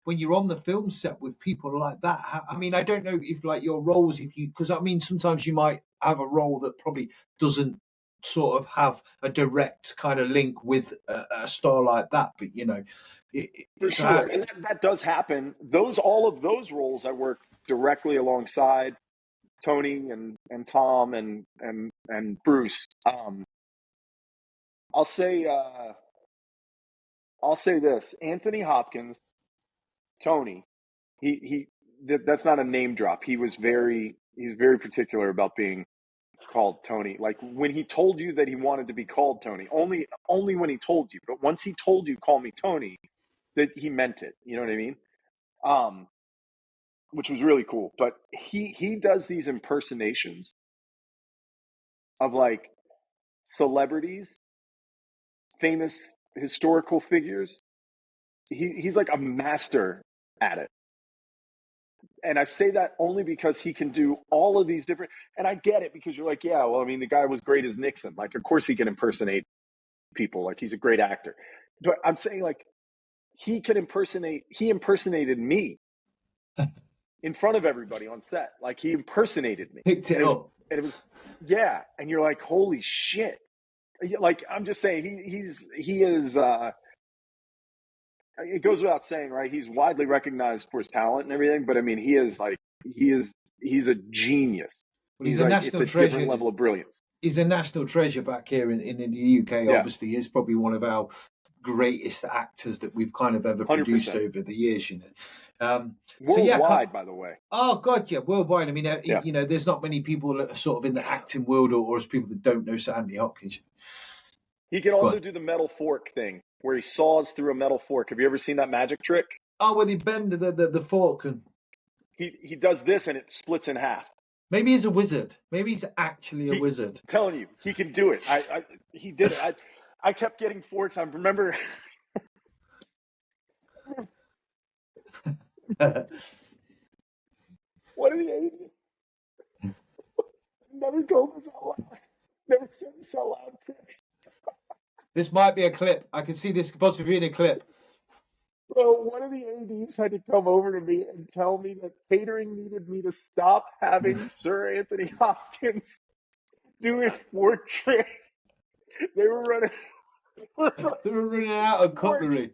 when you're on the film set with people like that. I mean, I don't know if like your roles, because I mean, sometimes you might have a role that probably doesn't sort of have a direct kind of link with a star like that, but for sure, and that does happen. All of those roles I work directly alongside Tony and Tom and Bruce. I'll say this: Anthony Hopkins, Tony. That's not a name drop. He was very particular about being called Tony. Like when he told you that he wanted to be called Tony, only when he told you. But once he told you, "Call me Tony," that he meant it. You know what I mean? Which was really cool. But he does these impersonations of like celebrities, famous historical figures. He's like a master at it. And I say that only because he can do all of these different, and I get it because you're like, yeah, well, I mean, the guy was great as Nixon. Like, of course he can impersonate people. Like, he's a great actor. But I'm saying, like, he impersonated me in front of everybody on set. Like, he impersonated me. Picked it up. And it was, yeah. And you're like, holy shit. Like, I'm just saying, he is, it goes without saying, right? He's widely recognized for his talent and everything, but I mean, he's a genius. He's a national treasure. Different level of brilliance. He's a national treasure back here in the UK. Yeah. Obviously, he's probably one of our greatest actors that we've kind of ever 100%. Produced over the years. Worldwide, by the way. Oh God, yeah, worldwide. I mean, there's not many people that are sort of in the acting world, or as people that don't know Sir Anthony Hopkins. He can also do the metal fork thing, where he saws through a metal fork. Have you ever seen that magic trick? Oh, where they bend the fork and he does this and it splits in half. Maybe he's a wizard. Maybe he's actually a wizard. I'm telling you, he can do it. He did it. I kept getting forks. I remember. What are the 80s? Never told this out loud. Never said this out loud, Chris. This might be a clip. I can see this possibly being a clip. Bro, one of the ADs had to come over to me and tell me that catering needed me to stop having Sir Anthony Hopkins do his fork trick. They were running. They were running out of forks. cutlery.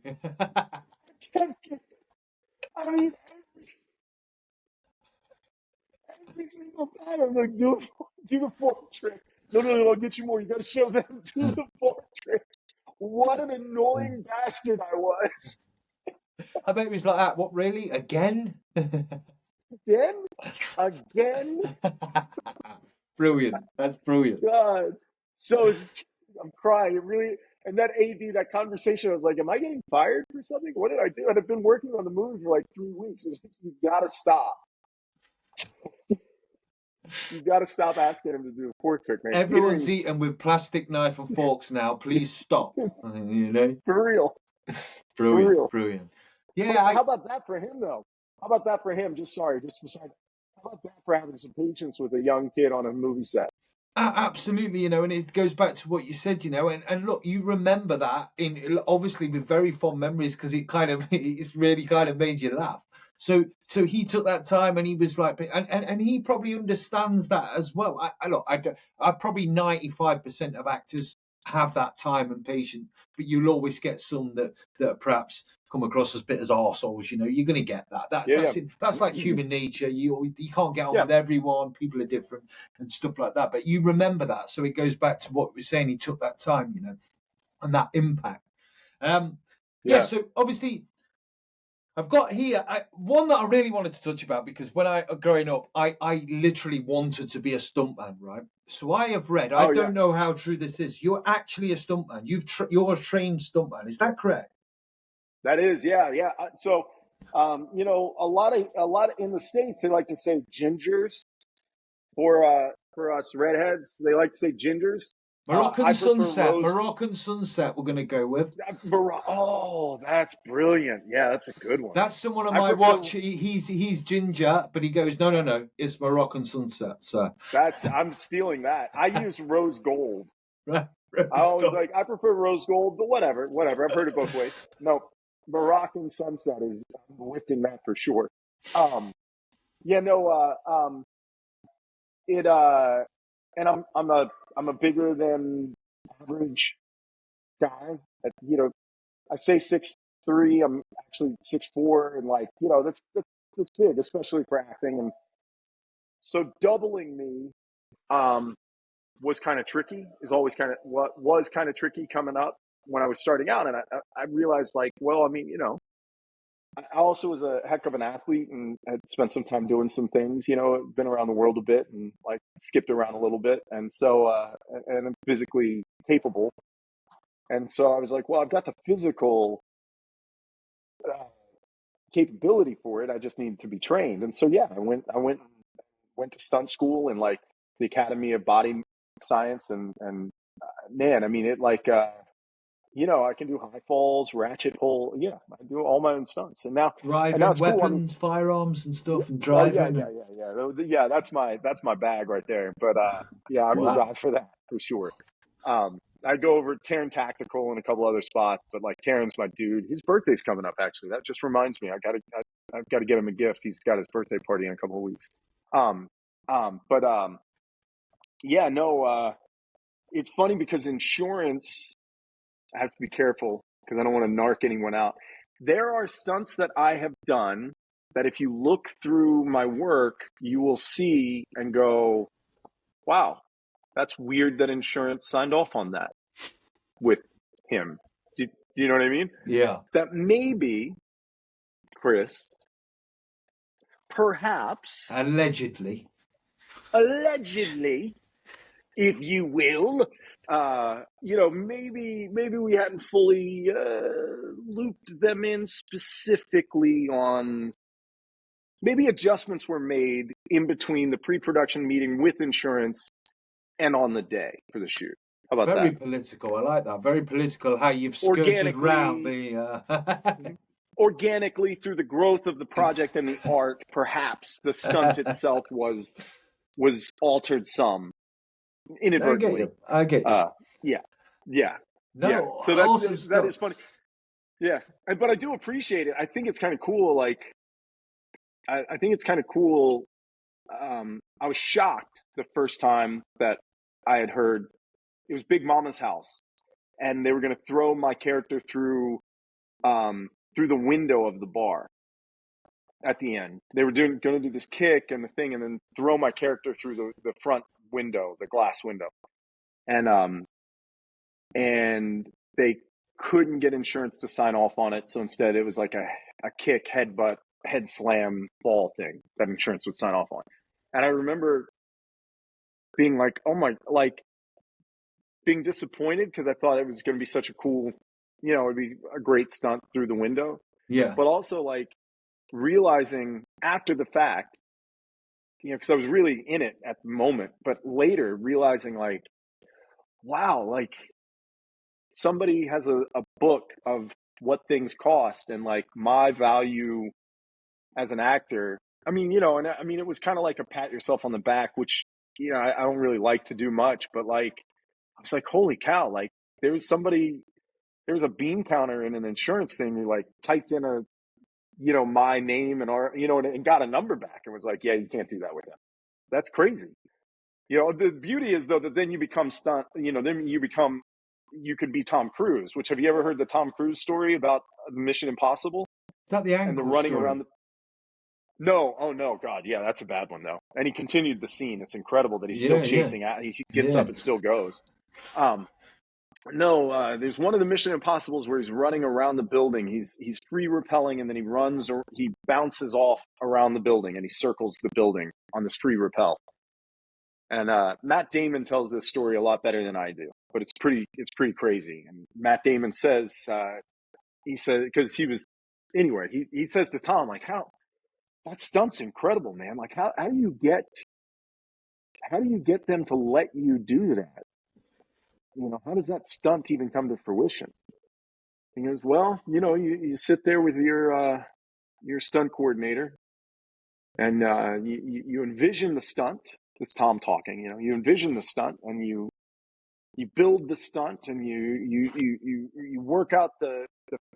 I mean, every single time I'm like, do the fork trick. No, I'll get you more. You got to show them. Do the fork trick. What an annoying bastard I was. I bet it was like that. What, really? Again? Again? Brilliant. That's brilliant. God. So I'm crying. It really, and that AD, that conversation, I was like, am I getting fired for something? What did I do? And I've been working on the movie for like 3 weeks. It's like, you got to stop. You got to stop asking him to do a fork trick, man. Everyone's eating with plastic knife and forks now. Please stop. You know? For real. Brilliant. For real. Brilliant. Yeah. How about that for him, though? How about that for him? Just beside. How about that for having some patience with a young kid on a movie set? Absolutely, you know, and it goes back to what you said, you know, and look, you remember that in obviously with very fond memories because it's really kind of made you laugh. So he took that time and he was like, and he probably understands that as well. I probably 95% of actors have that time and patience, but you'll always get some that perhaps come across as bit as arseholes, you know, you're going to get that. That's like human nature. You can't get on with everyone. People are different and stuff like that. But you remember that. So it goes back to what we were saying. He took that time, you know, and that impact. So obviously I've got here one that I really wanted to touch about because when growing up, I literally wanted to be a stuntman, right? So I have read, I don't know how true this is. You're actually a stuntman. You're a trained stuntman. Is that correct? That is, yeah. So, you know, a lot of in the States, they like to say gingers for us redheads. They like to say gingers. Moroccan Sunset. We're going to go with. Oh, that's brilliant. Yeah, that's a good one. That's someone on my watch. He's ginger, but he goes, no. It's Moroccan Sunset. So I'm stealing that. I use rose gold. I I prefer rose gold, but whatever. I've heard it both ways. No. Moroccan Sunset is lifting that for sure. And I'm a bigger than average guy. You know, I say 6'3", I'm actually 6'4", and like, you know, that's big, especially for acting. And so doubling me was kind of tricky. Was kind of tricky coming up when I was starting out, and I realized, like, well, I mean, you know, I also was a heck of an athlete and had spent some time doing some things, you know, been around the world a bit and like skipped around a little bit. And so, and I'm physically capable. And so I was like, well, I've got the physical capability for it. I just need to be trained. And so, yeah, I went to stunt school and like the Academy of Body Science and man, I mean, it like, you know, I can do high falls, ratchet pull. Yeah, I do all my own stunts. And now driving, and weapons, cool. Firearms and stuff, and driving. Yeah. That's my bag right there. But yeah, I'm the guy for that for sure. I go over Taryn Tactical and a couple other spots, but like Taryn's my dude. His birthday's coming up. Actually, that just reminds me. I've got to get him a gift. He's got his birthday party in a couple of weeks. Yeah, no. It's funny because insurance. I have to be careful because I don't want to narc anyone out. There are stunts that I have done that if you look through my work, you will see and go, wow, that's weird that insurance signed off on that with him. Do you know what I mean? Yeah. That maybe, Chris, perhaps. Allegedly, if you will, you know, maybe we hadn't fully looped them in specifically on. Maybe adjustments were made in between the pre-production meeting with insurance and on the day for the shoot. How about that? Very political. I like that. Very political. How you've skirted around the. Organically through the growth of the project and the art, perhaps the stunt itself was altered some. Inadvertently. I get you. Yeah. No, So that is funny. Yeah, but I do appreciate it. I think it's kind of cool. Like, I think it's kind of cool. I was shocked the first time that I had heard it was Big Mama's House, and they were going to throw my character through the window of the bar at the end. They were going to do this kick and the thing, and then throw my character through the front window, the glass window, and they couldn't get insurance to sign off on it. So instead, it was like a kick, headbutt, head slam, fall thing that insurance would sign off on. And I remember being like, oh my, like being disappointed because I thought it was going to be such a cool, it'd be a great stunt through the window. Yeah. But also like realizing after the fact, because I was really in it at the moment, but later realizing like, wow, like somebody has a book of what things cost and like my value as an actor. I mean, and I mean, it was kind of like a pat yourself on the back, which, I don't really like to do much, but like, I was like, holy cow, like there was a bean counter in an insurance thing who like typed in my name and got a number back and was like, yeah, you can't do that with him. That's crazy. The beauty is though that then you become you could be Tom Cruise, which have you ever heard the Tom Cruise story about Mission Impossible? Is that the And ankle the running story? around No, oh no, God, yeah, that's a bad one though. And he continued the scene. It's incredible that he's still chasing out. He gets up and still goes. No, there's one of the Mission Impossibles where he's running around the building. He's free rappelling and then he runs or he bounces off around the building and he circles the building on this free rappel. And Matt Damon tells this story a lot better than I do, but it's pretty crazy. And Matt Damon says, he said, because he says to Tom, like, how that stunt's incredible, man. Like, how do you get them to let you do that? How does that stunt even come to fruition? He goes, well, you sit there with your stunt coordinator and you envision the stunt. It's Tom talking, you envision the stunt and you build the stunt and you work out the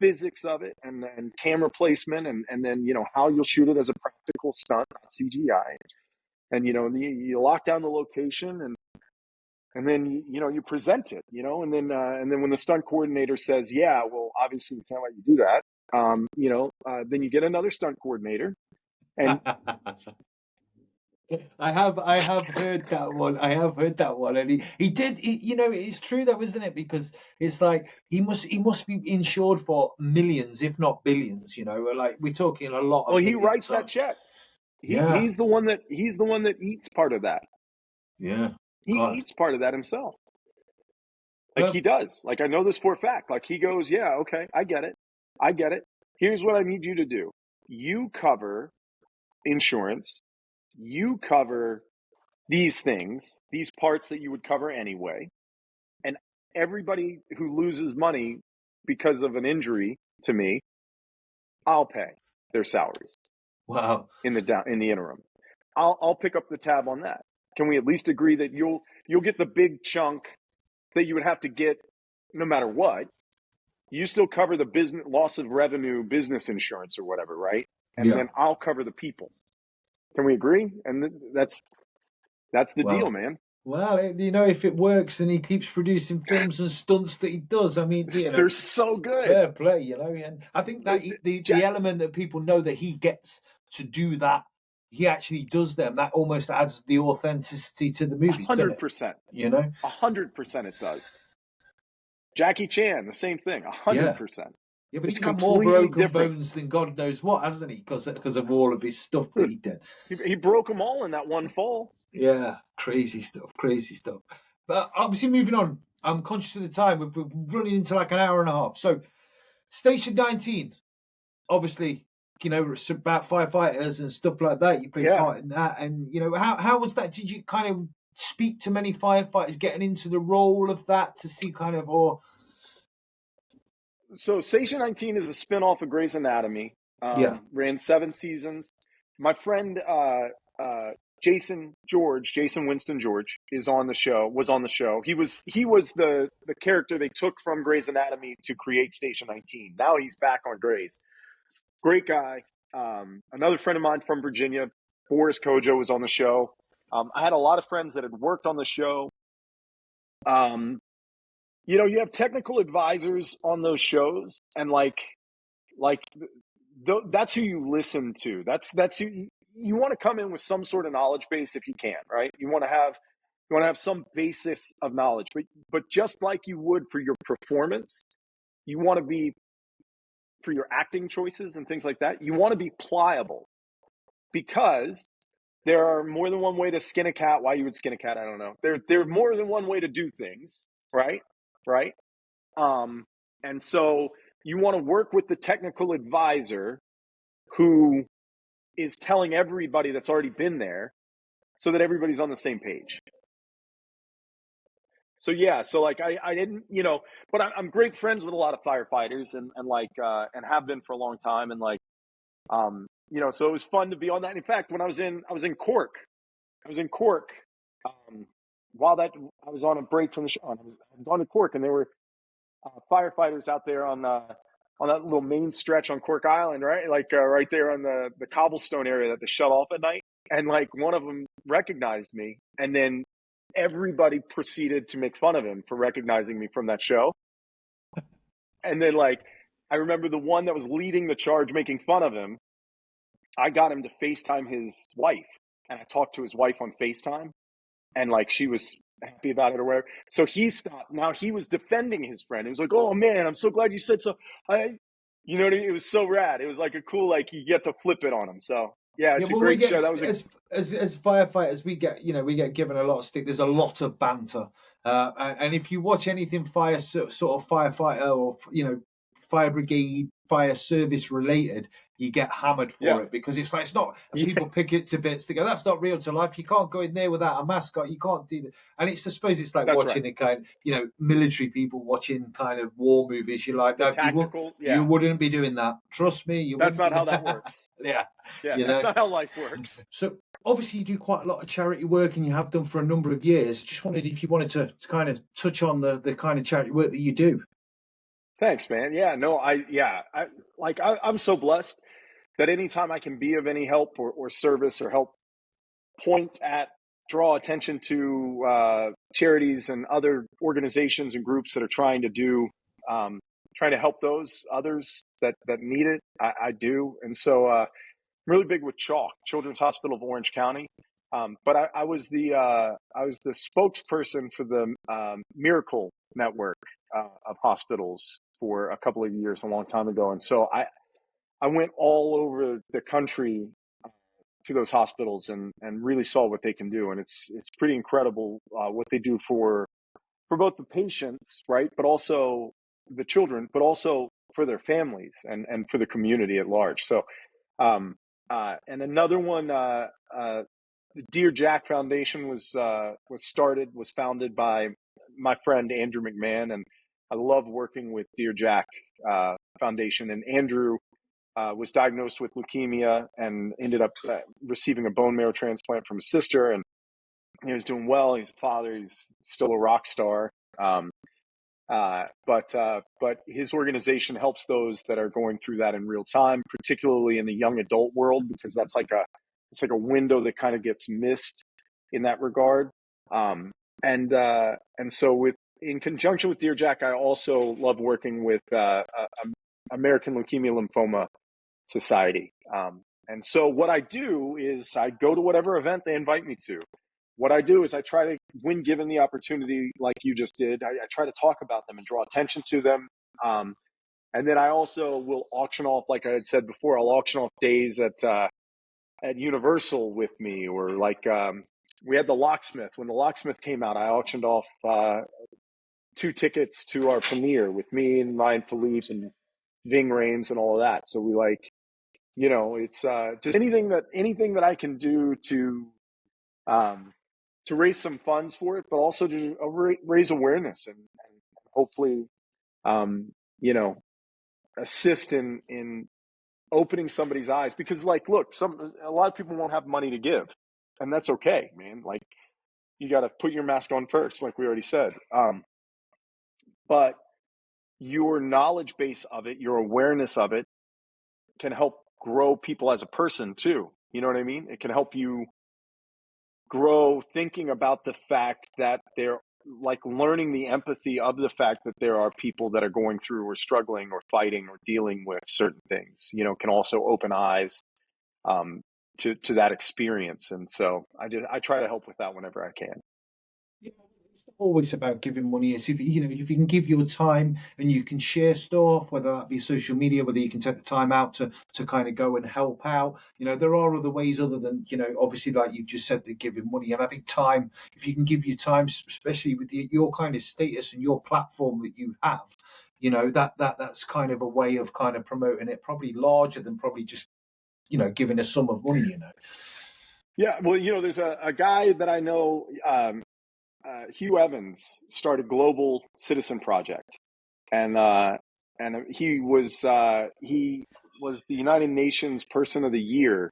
physics of it and camera placement and then, how you'll shoot it as a practical stunt, not CGI. And, you lock down the location and then, you present it, and then when the stunt coordinator says, yeah, well, obviously we can't let you do that. Then you get another stunt coordinator and I have heard that one. I have heard that one, and he did. It's true though, isn't it? Because it's like he must be insured for millions, if not billions. Like we're talking a lot. Well, he writes that check. He's the one that eats part of that. Yeah, he eats part of that himself. Like he does. Like I know this for a fact. Like he goes, yeah, okay, I get it. Here's what I need you to do. You cover insurance. You cover these things, these parts that you would cover anyway. And everybody who loses money because of an injury to me, I'll pay their salaries. Wow. In the interim. I'll pick up the tab on that. Can we at least agree that you'll get the big chunk that you would have to get no matter what? You still cover the business loss of revenue, business insurance or whatever, right? And then I'll cover the people. Can we agree? And that's the deal, man. Well, if it works and he keeps producing films and stunts that he does, I mean, they're so good. Fair play, and I think that the element that people know that he gets to do that, he actually does them. That almost adds the authenticity to the movies. 100%. 100% it does. Jackie Chan, the same thing. 100%. Yeah, but he's got more broken bones than God knows what, hasn't he? Because of all of his stuff that he did. He broke them all in that one fall. Yeah, crazy stuff. But obviously, moving on. I'm conscious of the time. We're running into like an hour and a half. So, Station 19, obviously, it's about firefighters and stuff like that. You play part in that, and how was that? Did you kind of speak to many firefighters getting into the role of that to see kind of or? So Station 19 is a spinoff of Grey's Anatomy. Ran 7 seasons. My friend Jason Winston George was on the show. He was the character they took from Grey's Anatomy to create Station 19. Now he's back on Grey's. Great guy. Another friend of mine from Virginia, Boris Kojo, was on the show. I had a lot of friends that had worked on the show. You have technical advisors on those shows, and that's who you listen to. That's who you want to come in with some sort of knowledge base if you can, right? You want to have some basis of knowledge, but just like you would for your performance, you want to be, for your acting choices and things like that, you want to be pliable, because there are more than one way to skin a cat. Why you would skin a cat, I don't know. There's more than one way to do things, right? And so you want to work with the technical advisor who is telling everybody that's already been there, so that everybody's on the same page. So I didn't, but I'm great friends with a lot of firefighters and have been for a long time. And so it was fun to be on that. In fact, when I was in Cork, while I was on a break from the show, I'd gone to Cork, and there were firefighters out there on that little main stretch on Cork Island, right? Right there on the cobblestone area that they shut off at night. And one of them recognized me, and then everybody proceeded to make fun of him for recognizing me from that show. And then I remember the one that was leading the charge making fun of him, I got him to FaceTime his wife, and I talked to his wife on FaceTime, and she was happy about it or whatever. So he stopped. Now he was defending his friend. He was like, "Oh man, I'm so glad you said so." You know what I mean? It was so rad. It was a cool, you get to flip it on him. So yeah, it's a great show. That was as firefighters, we get given a lot of stick. There's a lot of banter, and if you watch anything sort of firefighter or fire brigade, fire service related, you get hammered for it, because it's not, and people pick it to bits to go, that's not real to life. You can't go in there without a mask on. You can't do that. And I suppose it's like watching a kind, military people watching kind of war movies. You're like, no, tactical, you wouldn't be doing that. Trust me, that's not how that works. Yeah, that's not how life works. So obviously you do quite a lot of charity work, and you have done for a number of years. Just wondered if you wanted to kind of touch on the kind of charity work that you do. Thanks, man. Yeah, no, I'm so blessed that anytime I can be of any help or service, or help draw attention to charities and other organizations and groups that are trying to help those others that need it, I do. And so I'm really big with CHOC, Children's Hospital of Orange County. But I was the spokesperson for the Miracle Network of hospitals for a couple of years, a long time ago. And so I went all over the country to those hospitals and really saw what they can do. And it's pretty incredible what they do for both the patients, right, but also the children, but also for their families and for the community at large. So and another one, the Dear Jack Foundation was founded by my friend Andrew McMahon, and I love working with Dear Jack Foundation. And Andrew was diagnosed with leukemia and ended up receiving a bone marrow transplant from his sister, and he was doing well. He's a father. He's still a rock star. But his organization helps those that are going through that in real time, particularly in the young adult world, because that's it's like a window that kind of gets missed in that regard. And so in conjunction with Dear Jack, I also love working with American Leukemia Lymphoma Society. And so what I do is I go to whatever event they invite me to. What I do is I try to, when given the opportunity, like you just did, I try to talk about them and draw attention to them. And then I also will auction off, like I had said before, I'll auction off days at Universal with me, or we had The Locksmith. When The Locksmith came out, I auctioned off 2 tickets to our premiere with me and Ryan Philippe and Ving Rhames and all of that. So we it's just anything that I can do to raise some funds for it, but also to raise awareness and hopefully, assist in opening somebody's eyes. Because look, a lot of people won't have money to give. and that's okay, man. Like, you got to put your mask on first, like we already said. But your knowledge base of it, your awareness of it, can help grow people as a person too. You know what I mean? It can help you grow thinking about the fact that they're, like, learning the empathy of the fact that there are people that are going through or struggling or fighting or dealing with certain things, you know, can also open eyes to that experience. And so I try to help with that whenever I can. It's not always about giving money. It's if if you can give your time and you can share stuff, whether that be social media, whether you can take the time out to kind of go and help out. There are other ways other than obviously, like you just said, the giving money. And I think time, if you can give your time, especially with your kind of status and your platform that you have, that's kind of a way of kind of promoting it, probably larger than probably just giving a sum of money. Yeah, well, there's a guy that I know, Hugh Evans, started Global Citizen Project, and he was the United Nations Person of the Year.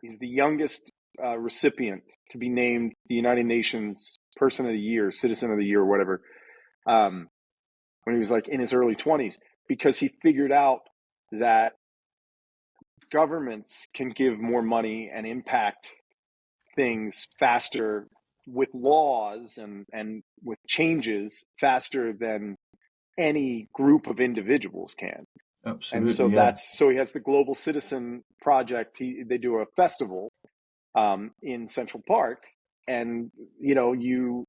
He's the youngest recipient to be named the United Nations Person of the Year, Citizen of the Year, or whatever, when he was like in his early 20s, because he figured out that governments can give more money and impact things faster with laws and with changes faster than any group of individuals can. Absolutely. And so yeah. so he has the Global Citizen Project. They do a festival in Central Park, and you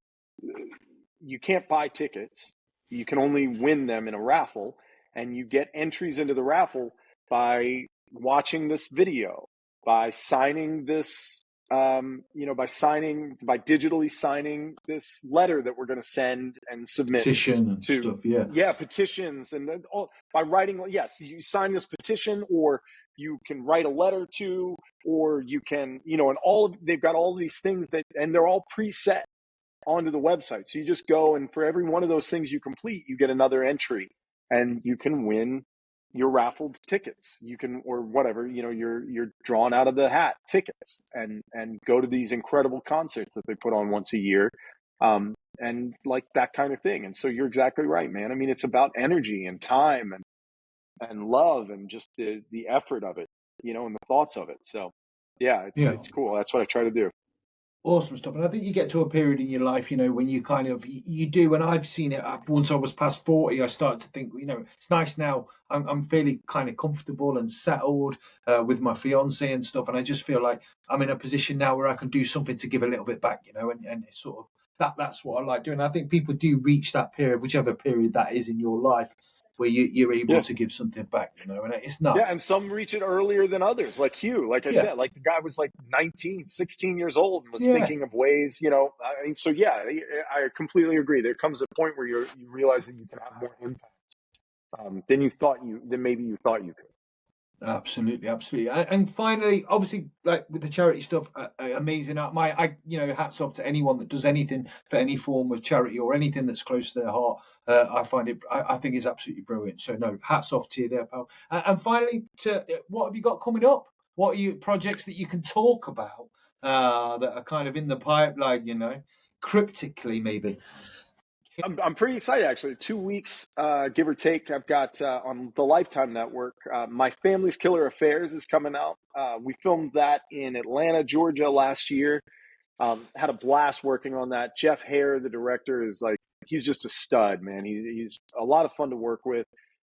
can't buy tickets. You can only win them in a raffle, and you get entries into the raffle by watching this video, by signing this, by digitally signing this letter that we're going to send and submit Petition and to, stuff. Yeah. petitions, and then by writing, yes, you sign this petition, or you can write a letter to, or you can, and they've got all these things and they're all preset onto the website. So you just go, and for every one of those things you complete, you get another entry, and you can win your raffled tickets. You can, or whatever, you're drawn out of the hat tickets and go to these incredible concerts that they put on once a year. And like that kind of thing. And so you're exactly right, man. I mean, it's about energy and time and love and just the effort of it, and the thoughts of it. So yeah, it's cool. That's what I try to do. Awesome stuff. And I think you get to a period in your life, when you kind of, you do, and I've seen it once I was past 40, I started to think, it's nice now. I'm fairly kind of comfortable and settled with my fiance and stuff. And I just feel like I'm in a position now where I can do something to give a little bit back, and it's sort of that's what I like doing. I think people do reach that period, whichever period that is in your life, where you're able to give something back, and it's nice. Yeah, and some reach it earlier than others, like Hugh. Like I said, like the guy was like 19, 16 years old and was thinking of ways, I mean, so yeah, I completely agree. There comes a point where you realize that you can have more impact than maybe you thought you could. Absolutely. And finally, obviously, like with the charity stuff, amazing. Hats off to anyone that does anything for any form of charity or anything that's close to their heart. I think it's absolutely brilliant. So no, hats off to you there, pal. And finally, what have you got coming up? What are your projects that you can talk about that are kind of in the pipeline? Cryptically maybe. I'm pretty excited, actually. 2 weeks, give or take. I've got on the Lifetime Network, My Family's Killer Affairs is coming out. We filmed that in Atlanta, Georgia last year. Had a blast working on that. Jeff Hare, the director, is like, he's just a stud, man. He's a lot of fun to work with.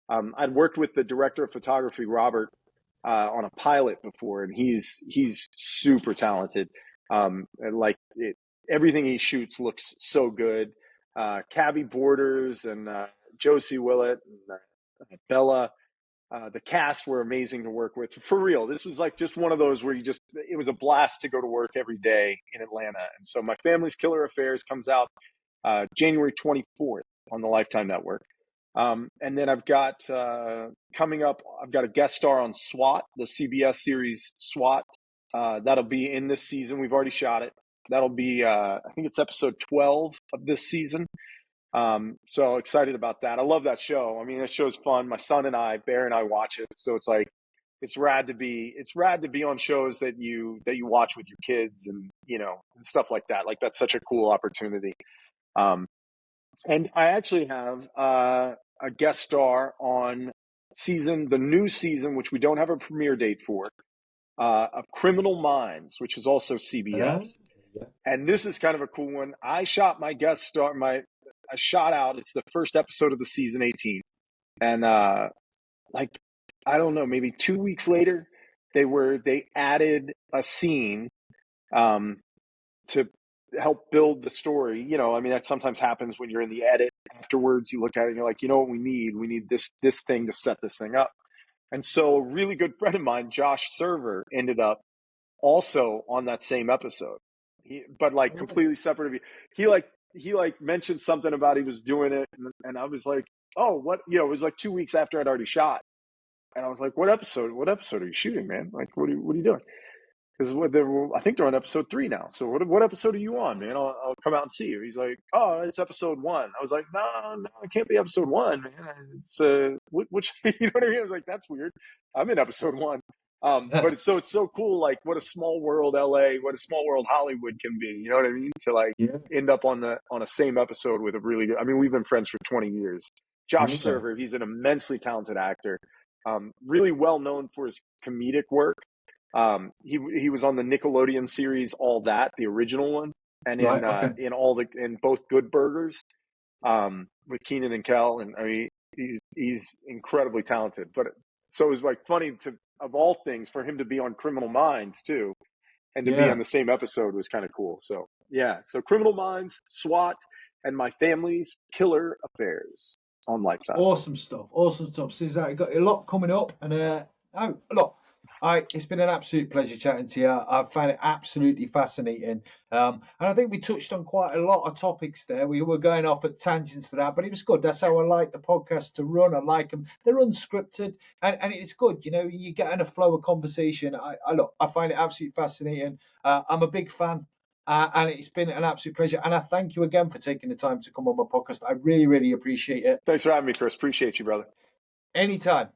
I'd worked with the director of photography, Robert, on a pilot before, and he's super talented. And everything he shoots looks so good. Cabby Borders and Josie Willett and Bella. The cast were amazing to work with. For real, this was like just one of those where it was a blast to go to work every day in Atlanta. And so My Family's Killer Affairs comes out January 24th on the Lifetime Network. And then I've got coming up, I've got a guest star on SWAT, the CBS series SWAT. That'll be in this season. We've already shot it. That'll be, I think it's episode 12 of this season. So excited about that. I love that show. I mean, that show's fun. My son and Bear and I watch it. So it's like, it's rad to be on shows that you watch with your kids and and stuff like that. Like that's such a cool opportunity. And I actually have a guest star on the new season, which we don't have a premiere date for, of Criminal Minds, which is also CBS. And this is kind of a cool one. I shot my guest star, I shot out, it's the first episode of the season 18. And like, I don't know, maybe 2 weeks later, they added a scene to help build the story. I mean, that sometimes happens when you're in the edit afterwards. You look at it and you're like, you know what we need? We need this thing to set this thing up. And so a really good friend of mine, Josh Server, ended up also on that same episode. But like completely separate. He mentioned something about he was doing it, and I was like, oh, what? It was like 2 weeks after I'd already shot, and I was like, what episode are you shooting, man? Like, what are you doing? Because I think they're on episode 3 now. So what episode are you on, man? I'll come out and see you. He's like, oh, it's episode 1. I was like, no, it can't be episode 1, man. It's which you know what I mean? I was like, that's weird. I'm in episode 1. But it's so cool. Like what a small world LA, what a small world Hollywood can be. You know what I mean? To end up on a same episode with a really good. I mean, we've been friends for 20 years. Josh Server, he's an immensely talented actor. Really well known for his comedic work. He was on the Nickelodeon series All That, the original one, and in both Good Burgers, with Keenan and Kel, and I mean he's incredibly talented. But so it was like funny of all things for him to be on Criminal Minds too, and to be on the same episode was kind of cool. So so Criminal Minds, SWAT, and My Family's Killer Affairs on Lifetime. Awesome stuff. So Zach, got a lot coming up, and look. It's been an absolute pleasure chatting to you. I find it absolutely fascinating. And I think we touched on quite a lot of topics there. We were going off at tangents to that, but it was good. That's how I like the podcast to run. I like them. They're unscripted, and it's good. You get in a flow of conversation. I find it absolutely fascinating. I'm a big fan. And it's been an absolute pleasure. And I thank you again for taking the time to come on my podcast. I really, really appreciate it. Thanks for having me, Chris. Appreciate you, brother. Anytime.